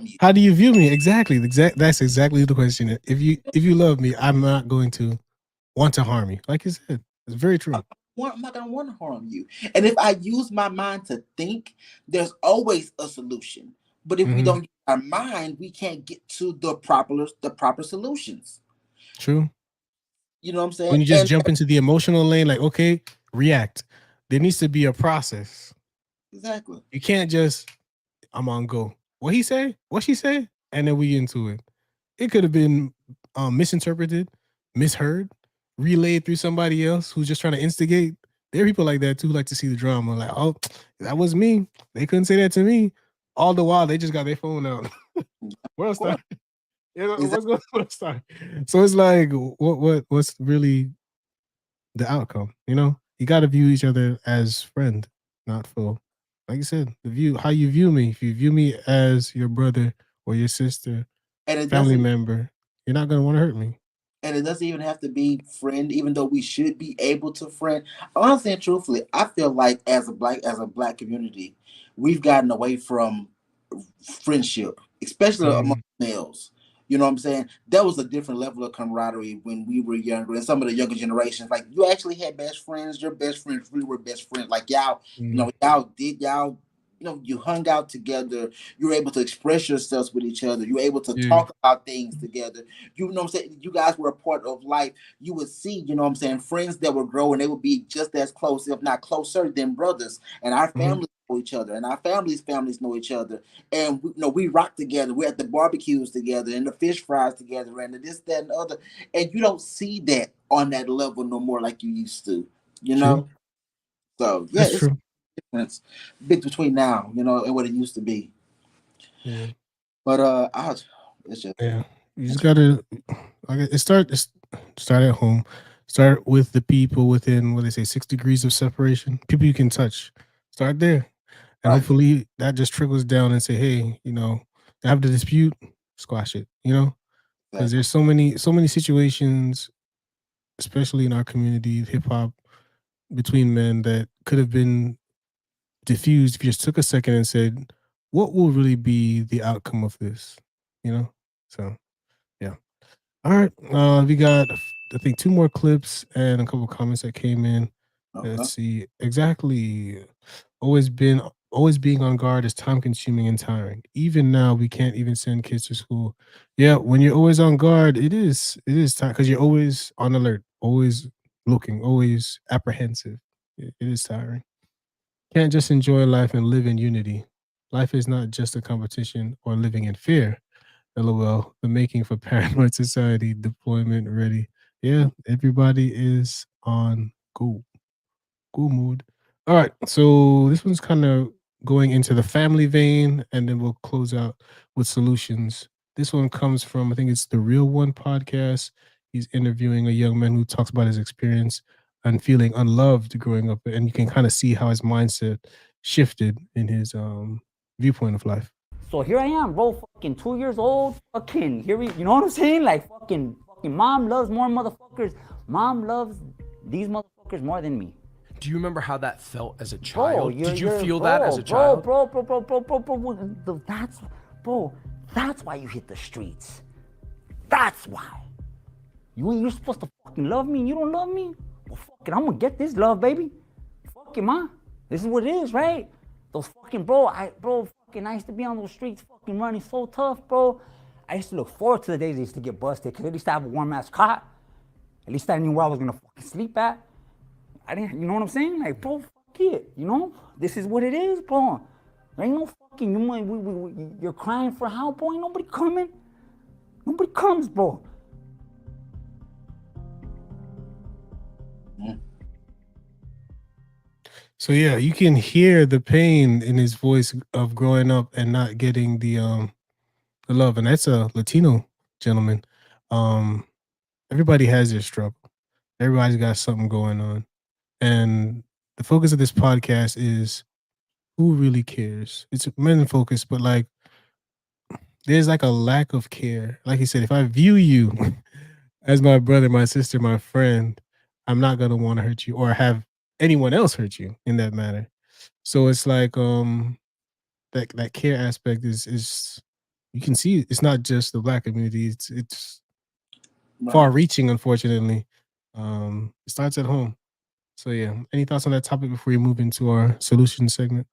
you. How do you view me? Exactly. That's exactly the question. If you love me, I'm not going to want to harm you. Like you said, it's very true. I'm not gonna want to harm you. And if I use my mind to think, there's always a solution. But if we Mm-hmm. don't use our mind, we can't get to the proper solutions. True. You know what I'm saying? When you just And jump into the emotional lane, like, okay, react. There needs to be a process. exactly. You can't just, I'm on go. What he say? What she say? And then we into it. It could have been misinterpreted, misheard, relayed through somebody else who's just trying to instigate. There are people like that too, who like to see the drama. Like, oh, that was me. They couldn't say that to me. All the while, they just got their phone out. Where else Of course. start? What's Exactly. going on? Start? So it's like, what's really the outcome? You got to view each other as friend, not foe. Like you said, how you view me. If you view me as your brother or your sister, And it family doesn't member, you're not gonna want to hurt me. and it doesn't even have to be friend, even though we should be able to friend. Honestly and truthfully, I feel like as a black community, we've gotten away from friendship, especially among Mm, males. You know what I'm saying? That was a different level of camaraderie when we were younger, and some of the younger generations, like you actually had best friends. Your best friends really were best friends. Like y'all, mm, you hung out together. You were able to express yourselves with each other. You were able to yeah. talk about things together. You know what I'm saying? You guys were a part of life. You would see, what I'm saying, friends that would grow and they would be just as close, if not closer, than brothers. And our Mm-hmm. families know each other, and our families know each other, and we rock together. We're at the barbecues together, and the fish fries together, and the this, that, and the other. And you don't see that on that level no more like you used to. You True. know. So yeah, That's it's a true. difference big between now, and what it used to be. Yeah. But it's just Yeah. You just gotta start at home. Start with the people within what they say 6 degrees of separation. People you can touch. Start there. And right. hopefully that just trickles down and say, hey, have the dispute, squash it, because Exactly. there's so many situations, especially in our community, hip hop, between men that could have been diffused if you just took a second and said, what will really be the outcome of this? You know? So yeah. All right. We got I think two more clips and a couple of comments that came in. Okay. Let's see. Exactly. Always been always being on guard is time consuming and tiring. Even now we can't even send kids to school. Yeah, when you're always on guard, it is time because you're always on alert, always looking, always apprehensive. It is tiring. Can't just enjoy life and live in unity. Life is not just a competition or living in fear. LOL. The making for paranoid society deployment ready. Yeah, everybody is on go mood. All right, so this one's kind of going into the family vein, and then we'll close out with solutions. This one comes from I think it's the Real One podcast. He's interviewing a young man who talks about his experience and feeling unloved growing up, and you can kind of see how his mindset shifted in his viewpoint of life. So here I am, bro, fucking 2 years old, fucking, you know what I'm saying? Like, fucking mom loves more motherfuckers. Mom loves these motherfuckers more than me. Do you remember how that felt as a Bro, child? Did you feel that as a child? Bro, that's why you hit the streets. That's why. You're supposed to fucking love me and you don't love me? Well, fuck it, I'm gonna get this love, baby. Fuck it, man. This is what it is, right? Those fucking, I used to be on those streets fucking running so tough, bro. I used to look forward to the days I used to get busted, because at least I have a warm-ass cot. At least I knew where I was gonna fucking sleep at. I didn't, you know what I'm saying? Like, bro, fuck it, you know? This is what it is, bro. There ain't no fucking, you're crying for help, bro. Ain't nobody coming. Nobody comes, bro. So yeah, you can hear the pain in his voice of growing up and not getting the love, and that's a Latino gentleman. Everybody has their struggle. Everybody's got something going on, and the focus of this podcast is who really cares. It's men focused, but like there's like a lack of care. Like he said, if I view you as my brother, my sister, my friend, I'm not gonna want to hurt you or have anyone else hurt you in that manner. So it's like that care aspect is you can see it's not just the Black community, it's far reaching, unfortunately. It starts at home. So yeah, any thoughts on that topic before we move into our solution segment?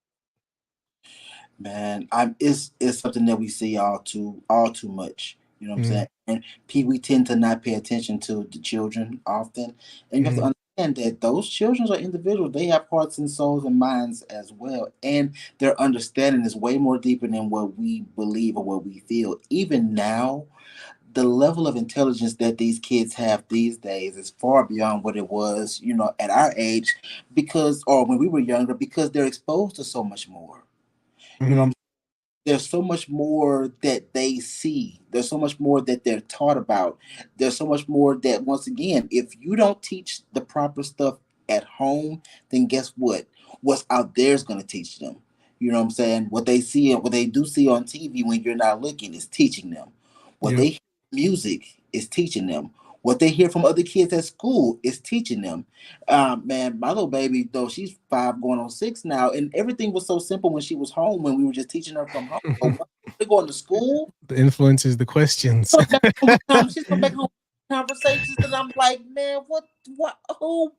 Man, it's something that we see all too much. You know what I'm saying? And we tend to not pay attention to the children often, and you have to understand that those children are individuals. They have hearts and souls and minds as well, and their understanding is way more deeper than what we believe or what we feel. Even now, the level of intelligence that these kids have these days is far beyond what it was, at our age, or when we were younger, because they're exposed to so much more. You know, there's so much more that they see. There's so much more that they're taught about. There's so much more that, once again, if you don't teach the proper stuff at home, then guess what? What's out there is going to teach them. You know what I'm saying? What they see, what they do see on TV when you're not looking is teaching them. What they hear in music is teaching them. What they hear from other kids at school is teaching them. Man, my little baby, though, she's 5 going on 6 now, and everything was so simple when she was home, when we were just teaching her from home. But once they're going to school, the influences, the questions. She's coming back home with conversations, and I'm like, man, who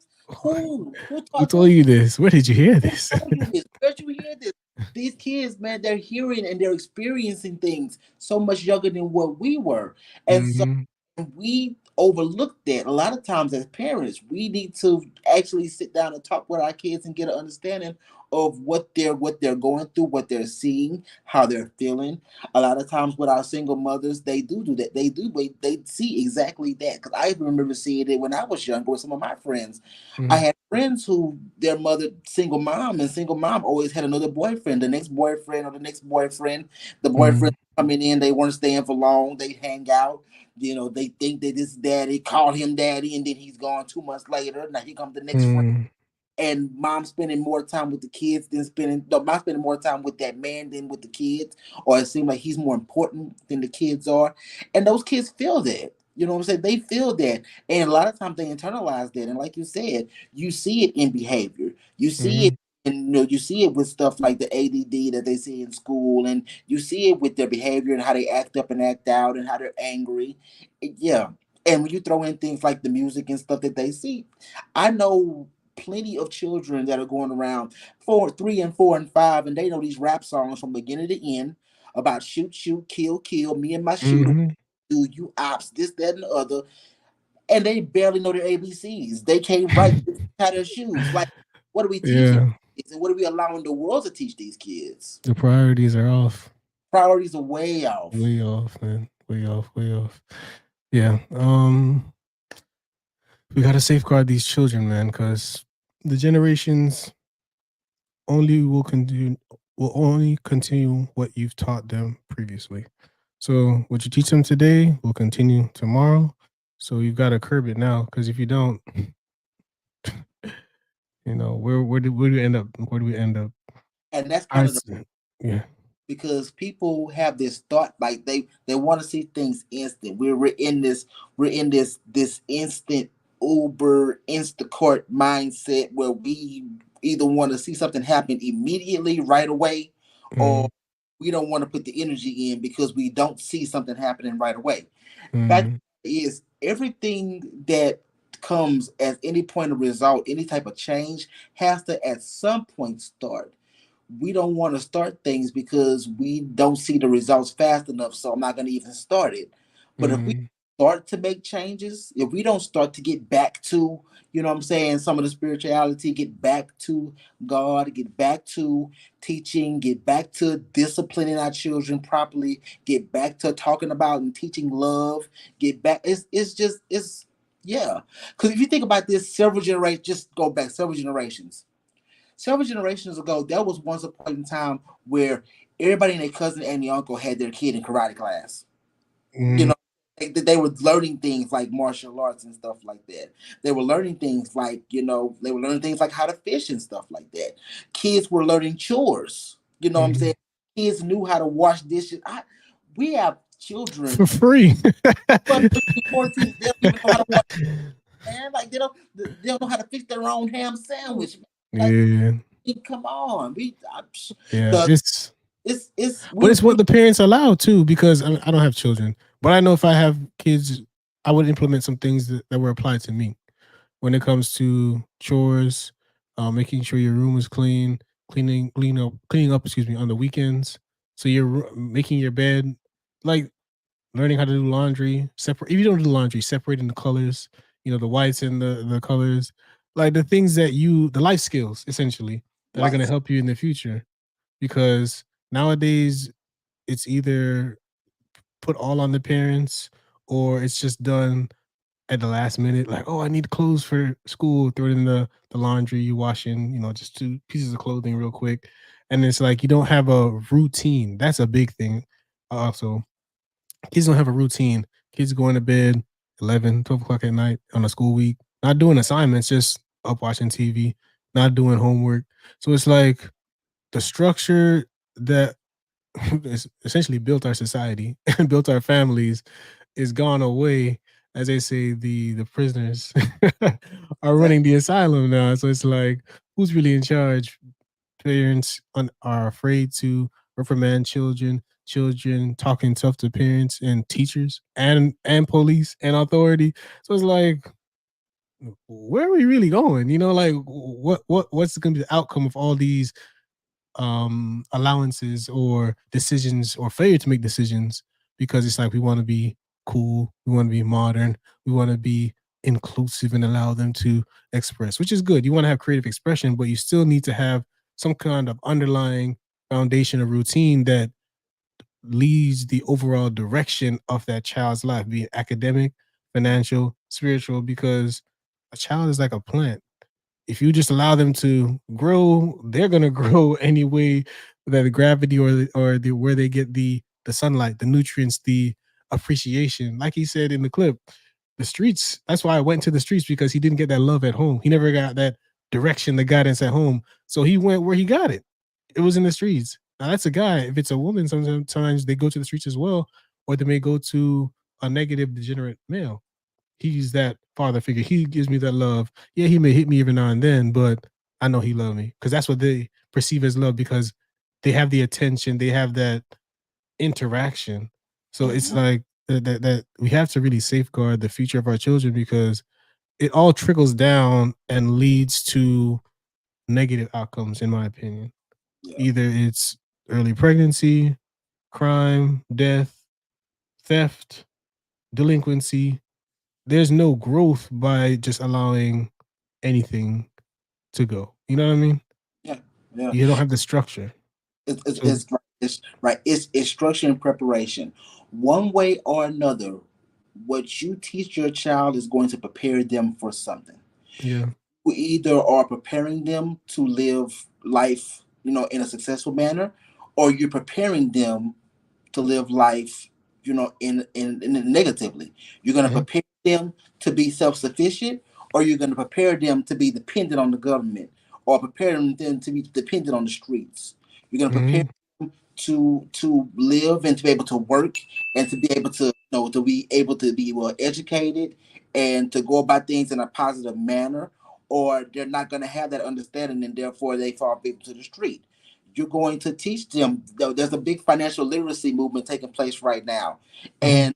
told you this? Where did you hear this? Where did you hear this? These kids, man, they're hearing and they're experiencing things so much younger than what we were, and so we overlook that. A lot of times as parents, we need to actually sit down and talk with our kids and get an understanding of what they're going through, what they're seeing, how they're feeling. A lot of times with our single mothers, they do that. They see exactly that. Because I remember seeing it when I was younger with some of my friends. I had friends who their mother, single mom always had another boyfriend, the next boyfriend or the next boyfriend. The boyfriend coming in, they weren't staying for long. They hang out. They think that this daddy, call him daddy, and then he's gone 2 months later. Now here comes the next friend. And mom spending more time with the kids mom spending more time with that man than with the kids, or it seems like he's more important than the kids are. And those kids feel that. You know what I'm saying? They feel that. And a lot of times they internalize that. And like you said, you see it in behavior. You see it. And you see it with stuff like the ADD that they see in school, and you see it with their behavior and how they act up and act out and how they're angry. Yeah. And when you throw in things like the music and stuff that they see, I know plenty of children that are going around 3 and 4 and 5, and they know these rap songs from beginning to end about shoot, kill, me and my shooter, do you ops, this, that, and the other. And they barely know their ABCs. They can't write tie their shoes. Like, what are we teaching? And what are we allowing the world to teach these kids? The priorities are off. Priorities are way off. Way off, man. Way off. Yeah. We gotta safeguard these children, man, because the generations will only continue what you've taught them previously. So what you teach them today will continue tomorrow. So you've got to curb it now, because if you don't, where do we end up? Where do we end up? And that's I kind of the yeah. because people have this thought like they want to see things instant. We're in this instant Uber Instacart mindset where we either want to see something happen immediately right away, or Mm, we don't want to put the energy in because we don't see something happening right away. Fact mm, is, everything that comes as any point of result, any type of change, has to at some point start. We don't want to start things because we don't see the results fast enough, so I'm not going to even start it. But if we mm, start to make changes, if we don't start to get back to, what I'm saying, some of the spirituality, get back to God, get back to teaching, get back to disciplining our children properly, get back to talking about and teaching love, get back. It's yeah. Because if you think about this, several generations, just go back several generations. Several generations ago, there was once a point in time where everybody and their cousin and their uncle had their kid in karate class. You mm. know, they were learning things like martial arts and stuff like that. They were learning things like, they were learning things like how to fish and stuff like that. Kids were learning chores. You know what I'm saying? Mhm. Kids knew how to wash dishes. We have For children free. 12, 13, 14, they don't even know how to wash, man. Like they don't know how to fix their own ham sandwich. Man. Like, Yeah, come on, yeah. the it's But we it's what the parents allow too, because I don't have children, but I know if I have kids, I would implement some things that were applied to me when it comes to chores, making sure your room is clean, cleaning up. Excuse me, on the weekends. So you're making your bed, like learning how to do laundry. Separate. If you don't do laundry, separating the colors. The whites and the colors, like the things the life skills essentially that are going to right. help you in the future. Because nowadays it's either put all on the parents or it's just done at the last minute, like, oh, I need clothes for school, throw it in the laundry, you washing, just two pieces of clothing real quick. And it's like you don't have a routine. That's a big thing. Also, kids don't have a routine. Kids going to bed 11, 12 o'clock at night on a school week, not doing assignments, just up watching TV, not doing homework. So it's like the structure that essentially built our society and built our families is gone away. As they say, the prisoners are running the asylum now. So it's like, who's really in charge? Parents are afraid to reprimand children. Children talking tough to parents and teachers and police and authority. So it's like, where are we really going? Like what's going to be the outcome of all these allowances or decisions or failure to make decisions, because it's like we want to be cool, we want to be modern, we want to be inclusive and allow them to express, which is good. You want to have creative expression, but you still need to have some kind of underlying foundation or routine that leads the overall direction of that child's life, be it academic, financial, spiritual, because a child is like a plant. If you just allow them to grow, they're gonna grow anyway that the gravity or the where they get the sunlight, the nutrients, the appreciation. Like he said in the clip, the streets. That's why I went to the streets, because he didn't get that love at home. He never got that direction, the guidance at home. So he went where he got it. It was in the streets. Now that's a guy. If it's a woman, sometimes they go to the streets as well, or they may go to a negative, degenerate male. He's that father figure. He gives me that love. Yeah, he may hit me every now and then, but I know he loves me, because that's what they perceive as love, because they have the attention, they have that interaction. So it's Mhm. like that we have to really safeguard the future of our children, because it all trickles down and leads to negative outcomes, in my opinion. Yeah. Either it's early pregnancy, crime, death, theft, delinquency. There's no growth by just allowing anything to go. You know what I mean? Yeah. Yeah. You don't have the structure. It's it's, So it's right. It's right. It's structure and preparation. One way or another, what you teach your child is going to prepare them for something. yeah. We either are preparing them to live life, in a successful manner, or you're preparing them to live life, in negatively. You're going to Mhm. prepare them to be self-sufficient, or you're going to prepare them to be dependent on the government, or prepare them to be dependent on the streets. You're going to prepare them to live and to be able to work and to be able to to be able to be well educated and to go about things in a positive manner, or they're not going to have that understanding and therefore they fall victim to the street. You're going to teach them. There's a big financial literacy movement taking place right now, and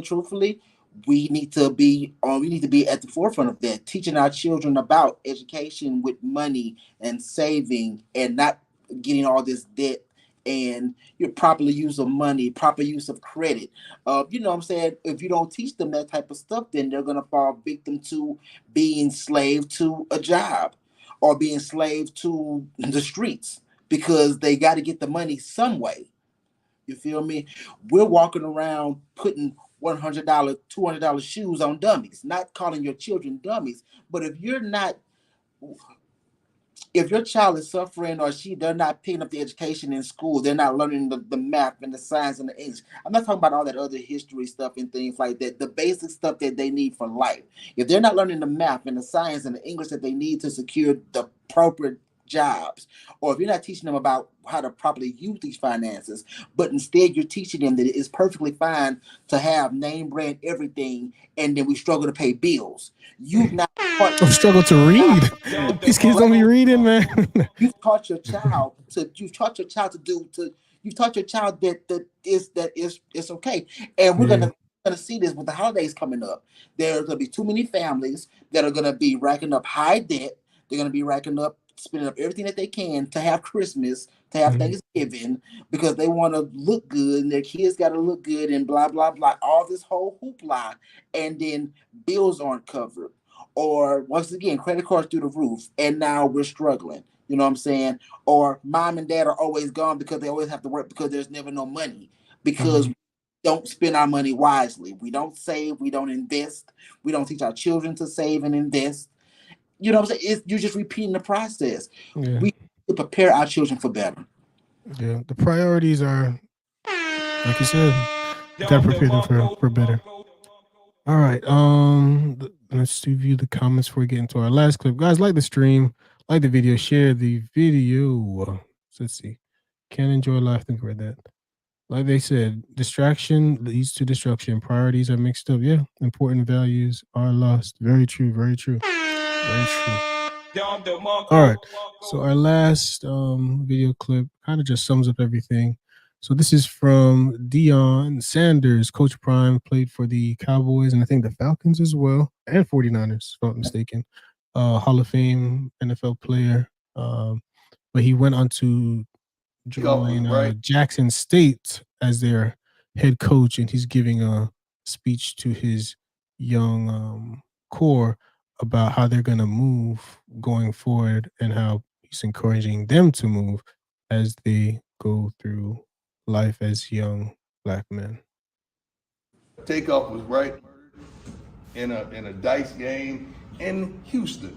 truthfully, we need to be at the forefront of that, teaching our children about education with money and saving and not getting all this debt and your proper use of money, proper use of credit. You know what I'm saying? If you don't teach them that type of stuff, then they're going to fall victim to being slave to a job or being slave to the streets because they got to get the money some way. You feel me? We're walking around putting $100, $200 shoes on dummies, not calling your children dummies. But if your child is suffering or they're not picking up the education in school, they're not learning the math and the science and the English. I'm not talking about all that other history stuff and things like that, the basic stuff that they need for life. If they're not learning the math and the science and the English that they need to secure the appropriate jobs, or if you're not teaching them about how to properly use these finances, but instead you're teaching them that it is perfectly fine to have name brand everything and then we struggle to pay bills. You've not struggle to read. These kids don't be reading, man. You've taught your child that it's okay. And we're gonna see this with the holidays coming up. There's gonna be too many families that are gonna be racking up high debt. They're gonna be spending up everything that they can to have Christmas, to have Thanksgiving, because they want to look good and their kids got to look good and blah, blah, blah, all this whole hoopla. And then bills aren't covered. Or once again, credit cards through the roof. And now we're struggling. You know what I'm saying? Or mom and dad are always gone because they always have to work because there's never no money. Because we don't spend our money wisely. We don't save. We don't invest. We don't teach our children to save and invest. You know what I'm saying? You're just repeating the process. Yeah. We need to prepare our children for better. Yeah, the priorities are, like you said, you gotta prepare them for better. All right, let's review the comments before we get into our last clip. Guys, like the stream, like the video, share the video. So let's see. Can't enjoy life. I think I read that. Like they said, distraction leads to destruction. Priorities are mixed up. Yeah, important values are lost. Very true. Very true. Very true. All right. So our last video clip kind of just sums up everything. So this is from Deion Sanders. Coach Prime played for the Cowboys and I think the Falcons as well, and 49ers, if I'm not mistaken. Hall of Fame NFL player. But he went on to join Jackson State as their head coach, and he's giving a speech to his young core about how they're going to move going forward and how he's encouraging them to move as they go through life as young black men. Takeoff was right in a dice game in Houston,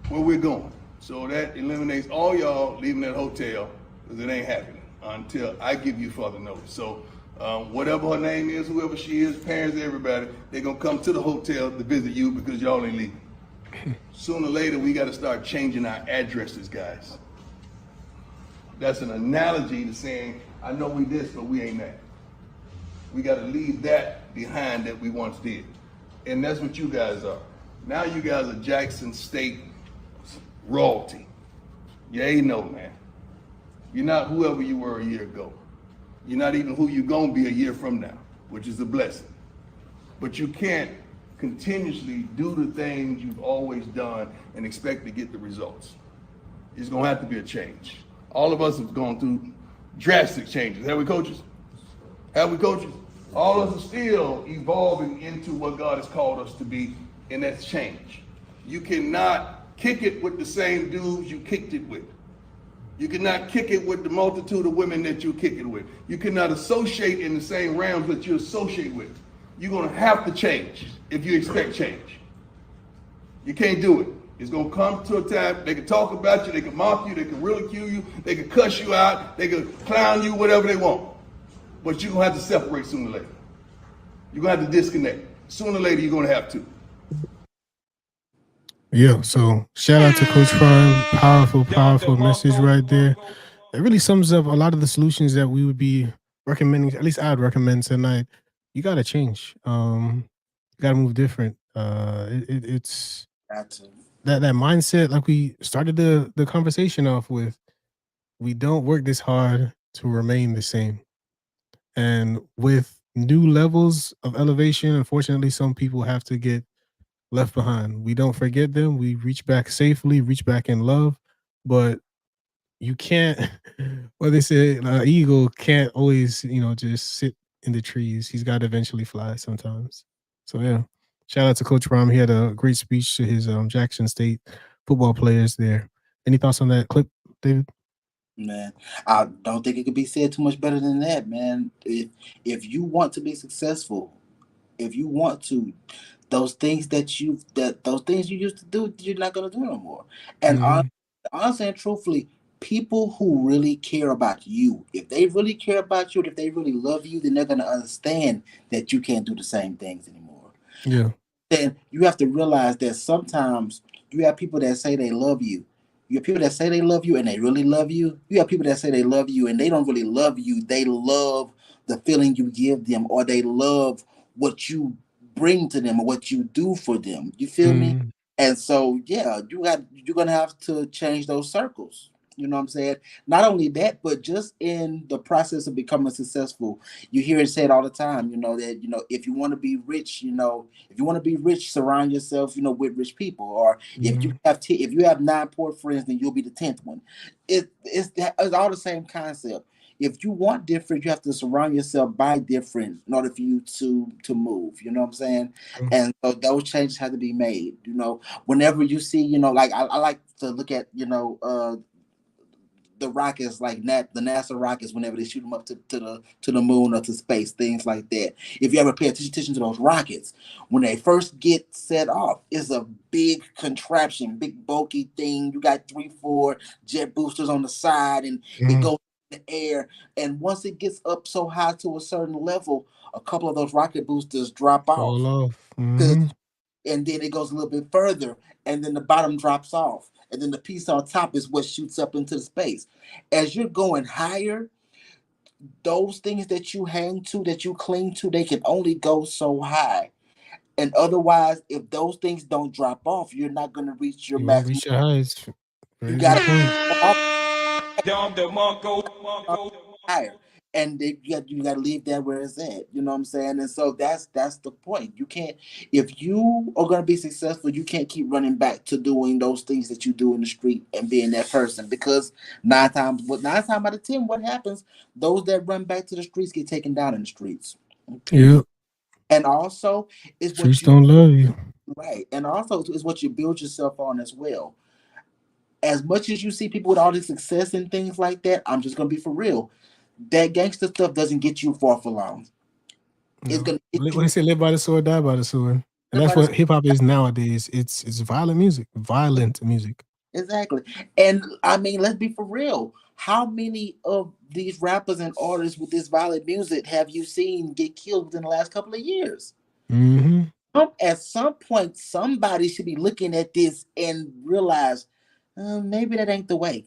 where we're going. So that eliminates all y'all leaving that hotel, because it ain't happening until I give you further notice. So whatever her name is, whoever she is, parents, everybody, they're gonna come to the hotel to visit you because y'all ain't leaving. Sooner or later, we gotta start changing our addresses, guys. That's an analogy to saying, I know we this, but we ain't that. We gotta leave that behind that we once did. And that's what you guys are. Now you guys are Jackson State royalty. You ain't no, man. You're not whoever you were a year ago. You're not even who you're gonna be a year from now, which is a blessing. But you can't continuously do the things you've always done and expect to get the results. It's gonna have to be a change. All of us have gone through drastic changes. Have we, coaches? Have we, coaches? All of us are still evolving into what God has called us to be, and that's change. You cannot kick it with the same dudes you kicked it with. You cannot kick it with the multitude of women that you kick it with. You cannot associate in the same realms that you associate with. You're gonna have to change if you expect change. You can't do it. It's gonna come to a time, they can talk about you, they can mock you, they can ridicule you, they can cuss you out, they can clown you, whatever they want. But you're gonna have to separate sooner or later. You're gonna have to disconnect. Sooner or later, you're gonna have to. Yeah, so shout out to Coach Prime. Powerful message right there. It really sums up a lot of the solutions that we would be recommending. At least I'd recommend tonight. You got to change. You got to move different. It's that mindset. Like we started the conversation off with. We don't work this hard to remain the same, and with new levels of elevation, unfortunately, some people have to get left behind. We don't forget them. We reach back safely, reach back in love, but you can't. Well, they say eagle can't always, just sit in the trees. He's got to eventually fly sometimes. So yeah, shout out to Coach Rom. He had a great speech to his Jackson State football players there. Any thoughts on that clip, David? Man, I don't think it could be said too much better than that, man. If you want to be successful, if you want to, those things those things you used to do, you're not gonna do no more. And honestly and truthfully, people who really care about you, if they really care about you, if they really love you, then they're gonna understand that you can't do the same things anymore. Yeah. Then you have to realize that sometimes you have people that say they love you. You have people that say they love you and they really love you. You have people that say they love you and they don't really love you. They love the feeling you give them, or they love what you bring to them or what you do for them. You feel me? And so, yeah, you're gonna have to change those circles. You know what I'm saying? Not only that, but just in the process of becoming successful, you hear it said all the time, that, if you want to be rich, if you want to be rich, surround yourself, with rich people. Or if you have 9 poor friends, then you'll be the 10th one. It's all the same concept. If you want different, you have to surround yourself by different in order for you to move. You know what I'm saying? And so those changes have to be made. Whenever you see, like I like to look at, the rockets, like the NASA rockets, whenever they shoot them up to the moon or to space, things like that. If you ever pay attention to those rockets, when they first get set off, it's a big contraption, big bulky thing. You got 3-4 jet boosters on the side, and it goes in the air. And once it gets up so high to a certain level, a couple of those rocket boosters drop Fall off. off. And then it goes a little bit further, and then the bottom drops off, and then the piece on top is what shoots up into the space. As you're going higher, those things that you hang to, that you cling to, they can only go so high. And otherwise, if those things don't drop off, you're not going to reach your You won't maximum. reach your highest. You got to higher, and you got to leave that where it's at. You know what I'm saying? And so that's the point. You can't, if you are going to be successful, you can't keep running back to doing those things that you do in the street and being that person, because 9 times out of 10, what happens? Those that run back to the streets get taken down in the streets. Okay? Yeah. And also, it's what Streets you don't love you. right, and also is what you build yourself on as well. As much as you see people with all this success and things like that, I'm just gonna be for real. That gangster stuff doesn't get you far for long. It's gonna get When you they say live by the sword, die by the sword. And that's what hip hop is nowadays. It's violent music. Violent music. exactly. And I mean, let's be for real. How many of these rappers and artists with this violent music have you seen get killed within the last couple of years? At some point, somebody should be looking at this and realize maybe that ain't the way.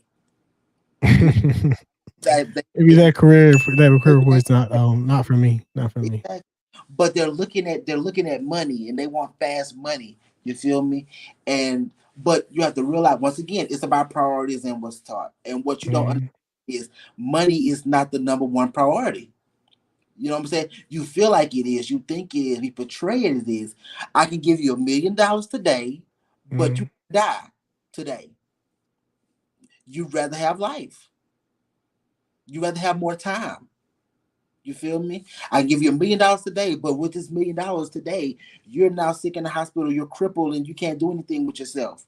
Maybe that career was not for me. Not for me. Exactly. But they're looking at money, and they want fast money. You feel me? But you have to realize, once again, it's about priorities and what's taught. And what you don't understand is money is not the number one priority. You know what I'm saying? You feel like it is, you think it is, we portray it as it is. I can give you $1 million today, but you die today. You'd rather have life. You'd rather have more time. You feel me? I give you $1 million today, but with this $1 million today, you're now sick in the hospital, you're crippled, and you can't do anything with yourself.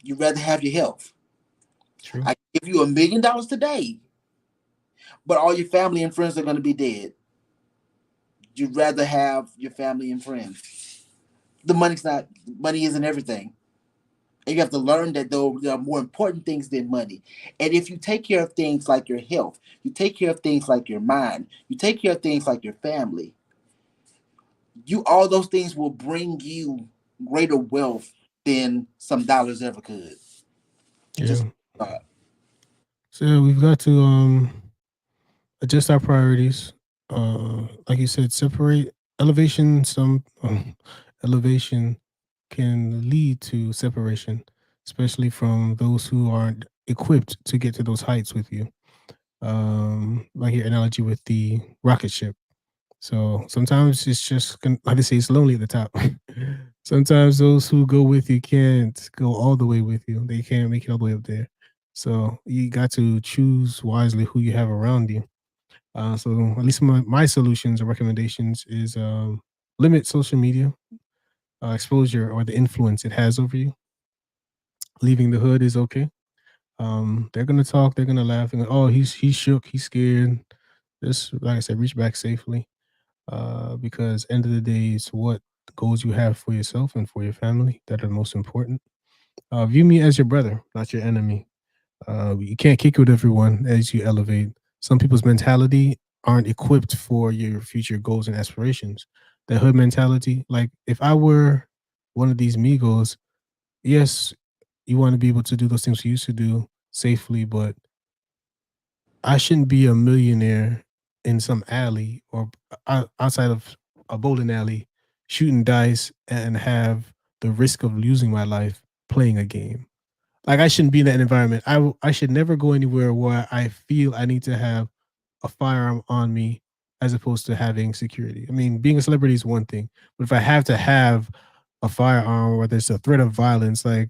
You'd rather have your health. True. I give you $1 million today, but all your family and friends are going to be dead. You'd rather have your family and friends. Money isn't everything. And you have to learn that there are more important things than money. And if you take care of things like your health, you take care of things like your mind, you take care of things like your family, all those things will bring you greater wealth than some dollars ever could. Yeah. Just So we've got to adjust our priorities. Like you said, separate elevation. Elevation can lead to separation, especially from those who aren't equipped to get to those heights with you. Like your analogy with the rocket ship. So sometimes it's just like they say, it's lonely at the top. Sometimes those who go with you can't go all the way with you. They can't make it all the way up there. So you got to choose wisely who you have around you. So at least my solutions or recommendations is limit social media exposure or the influence it has over you. Leaving the hood is okay. They're gonna talk, they're gonna laugh, and oh, he's shook, he's scared. Just like I said, reach back safely. Because end of the day, it's what goals you have for yourself and for your family that are the most important. View me as your brother, not your enemy. You can't kick with everyone as you elevate. Some people's mentality aren't equipped for your future goals and aspirations. The hood mentality, like if I were one of these migos, yes, you want to be able to do those things you used to do safely, but I shouldn't be a millionaire in some alley or outside of a bowling alley shooting dice and have the risk of losing my life playing a game. Like I shouldn't be in that environment. I should never go anywhere where I feel I need to have a firearm on me as opposed to having security. I mean, being a celebrity is one thing, but if I have to have a firearm or there's a threat of violence, like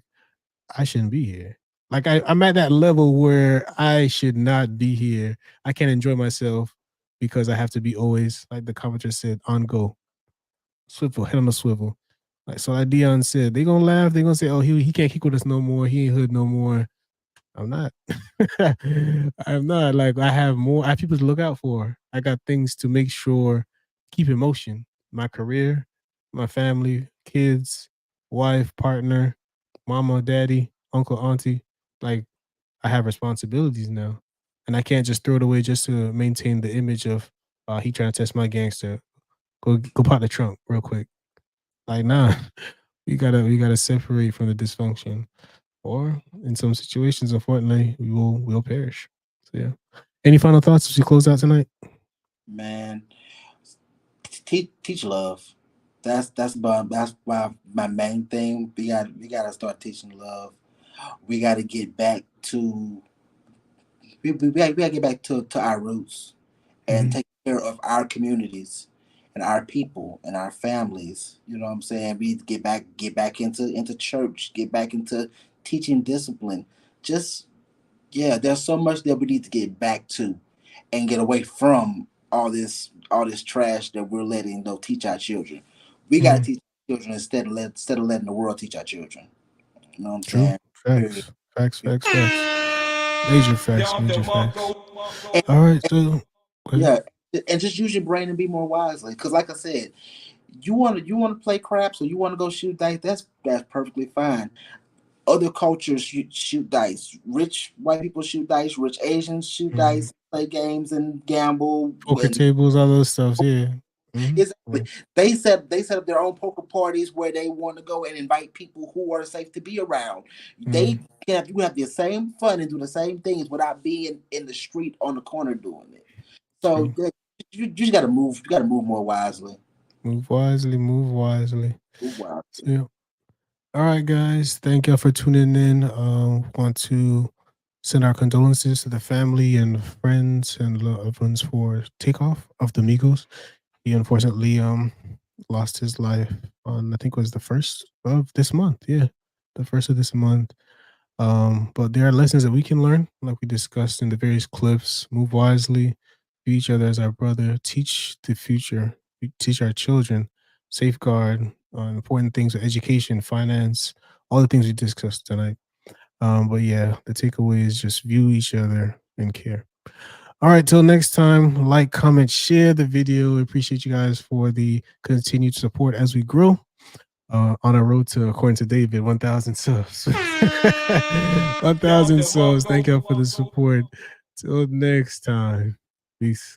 I shouldn't be here. Like I'm at that level where I should not be here. I can't enjoy myself because I have to be always, like the commenter said, on go, swivel, head on the swivel. Like Deion said, they gonna laugh. They gonna say, "Oh, he can't kick with us no more. He ain't hood no more." I'm not. I'm not. Like I have more. I have people to look out for. I got things to make sure keep in motion. My career, my family, kids, wife, partner, mama, daddy, uncle, auntie. Like I have responsibilities now, and I can't just throw it away just to maintain the image of he trying to test my gangster. Go pop the trunk real quick. Like nah, we gotta separate from the dysfunction, or in some situations, unfortunately, we'll perish. So yeah. Any final thoughts as we close out tonight? man, teach love. That's my main thing. We gotta start teaching love. We gotta get back to we gotta get back to our roots and Mhm. take care of our communities and our people and our families. You know what I'm saying? We need to get back into church, get back into teaching discipline. Just yeah, there's so much that we need to get back to and get away from all this trash that we're letting teach our children. We gotta Mhm. teach our children instead of letting the world teach our children. You know what I'm True. saying? Period. Facts. Facts. Facts. Facts. Major facts. Major facts. All right. So. Okay. Yeah, and just use your brain and be more wisely. Because, like I said, you want to play craps or you want to go shoot dice. That's perfectly fine. Other cultures shoot dice. Rich white people shoot dice. Rich Asians shoot Mhm. dice, play games and gamble. Poker And tables, all those stuff. Yeah. Mhm. exactly, they set up their own poker parties where they want to go and invite people who are safe to be around. They Mhm. you have the same fun and do the same things without being in the street on the corner doing it. So True. yeah, you just gotta move. You gotta move more wisely. Move wisely. Move wisely. Move So, wisely. yeah. All right, guys. Thank y'all for tuning in. Want to send our condolences to the family and friends and loved ones for Takeoff of the Migos. He unfortunately lost his life on, I think it was the first of this month. Yeah, the first of this month. But there are lessons that we can learn, like we discussed in the various clips. Move wisely, view each other as our brother, teach the future, teach our children, safeguard important things like education, finance, all the things we discussed tonight. But yeah, the takeaway is just view each other and care. All right, till next time, like, comment, share the video. We appreciate you guys for the continued support as we grow on our road to, according to David, 1,000 subs. 1,000 subs. Thank y'all for the support. Till next time. Peace.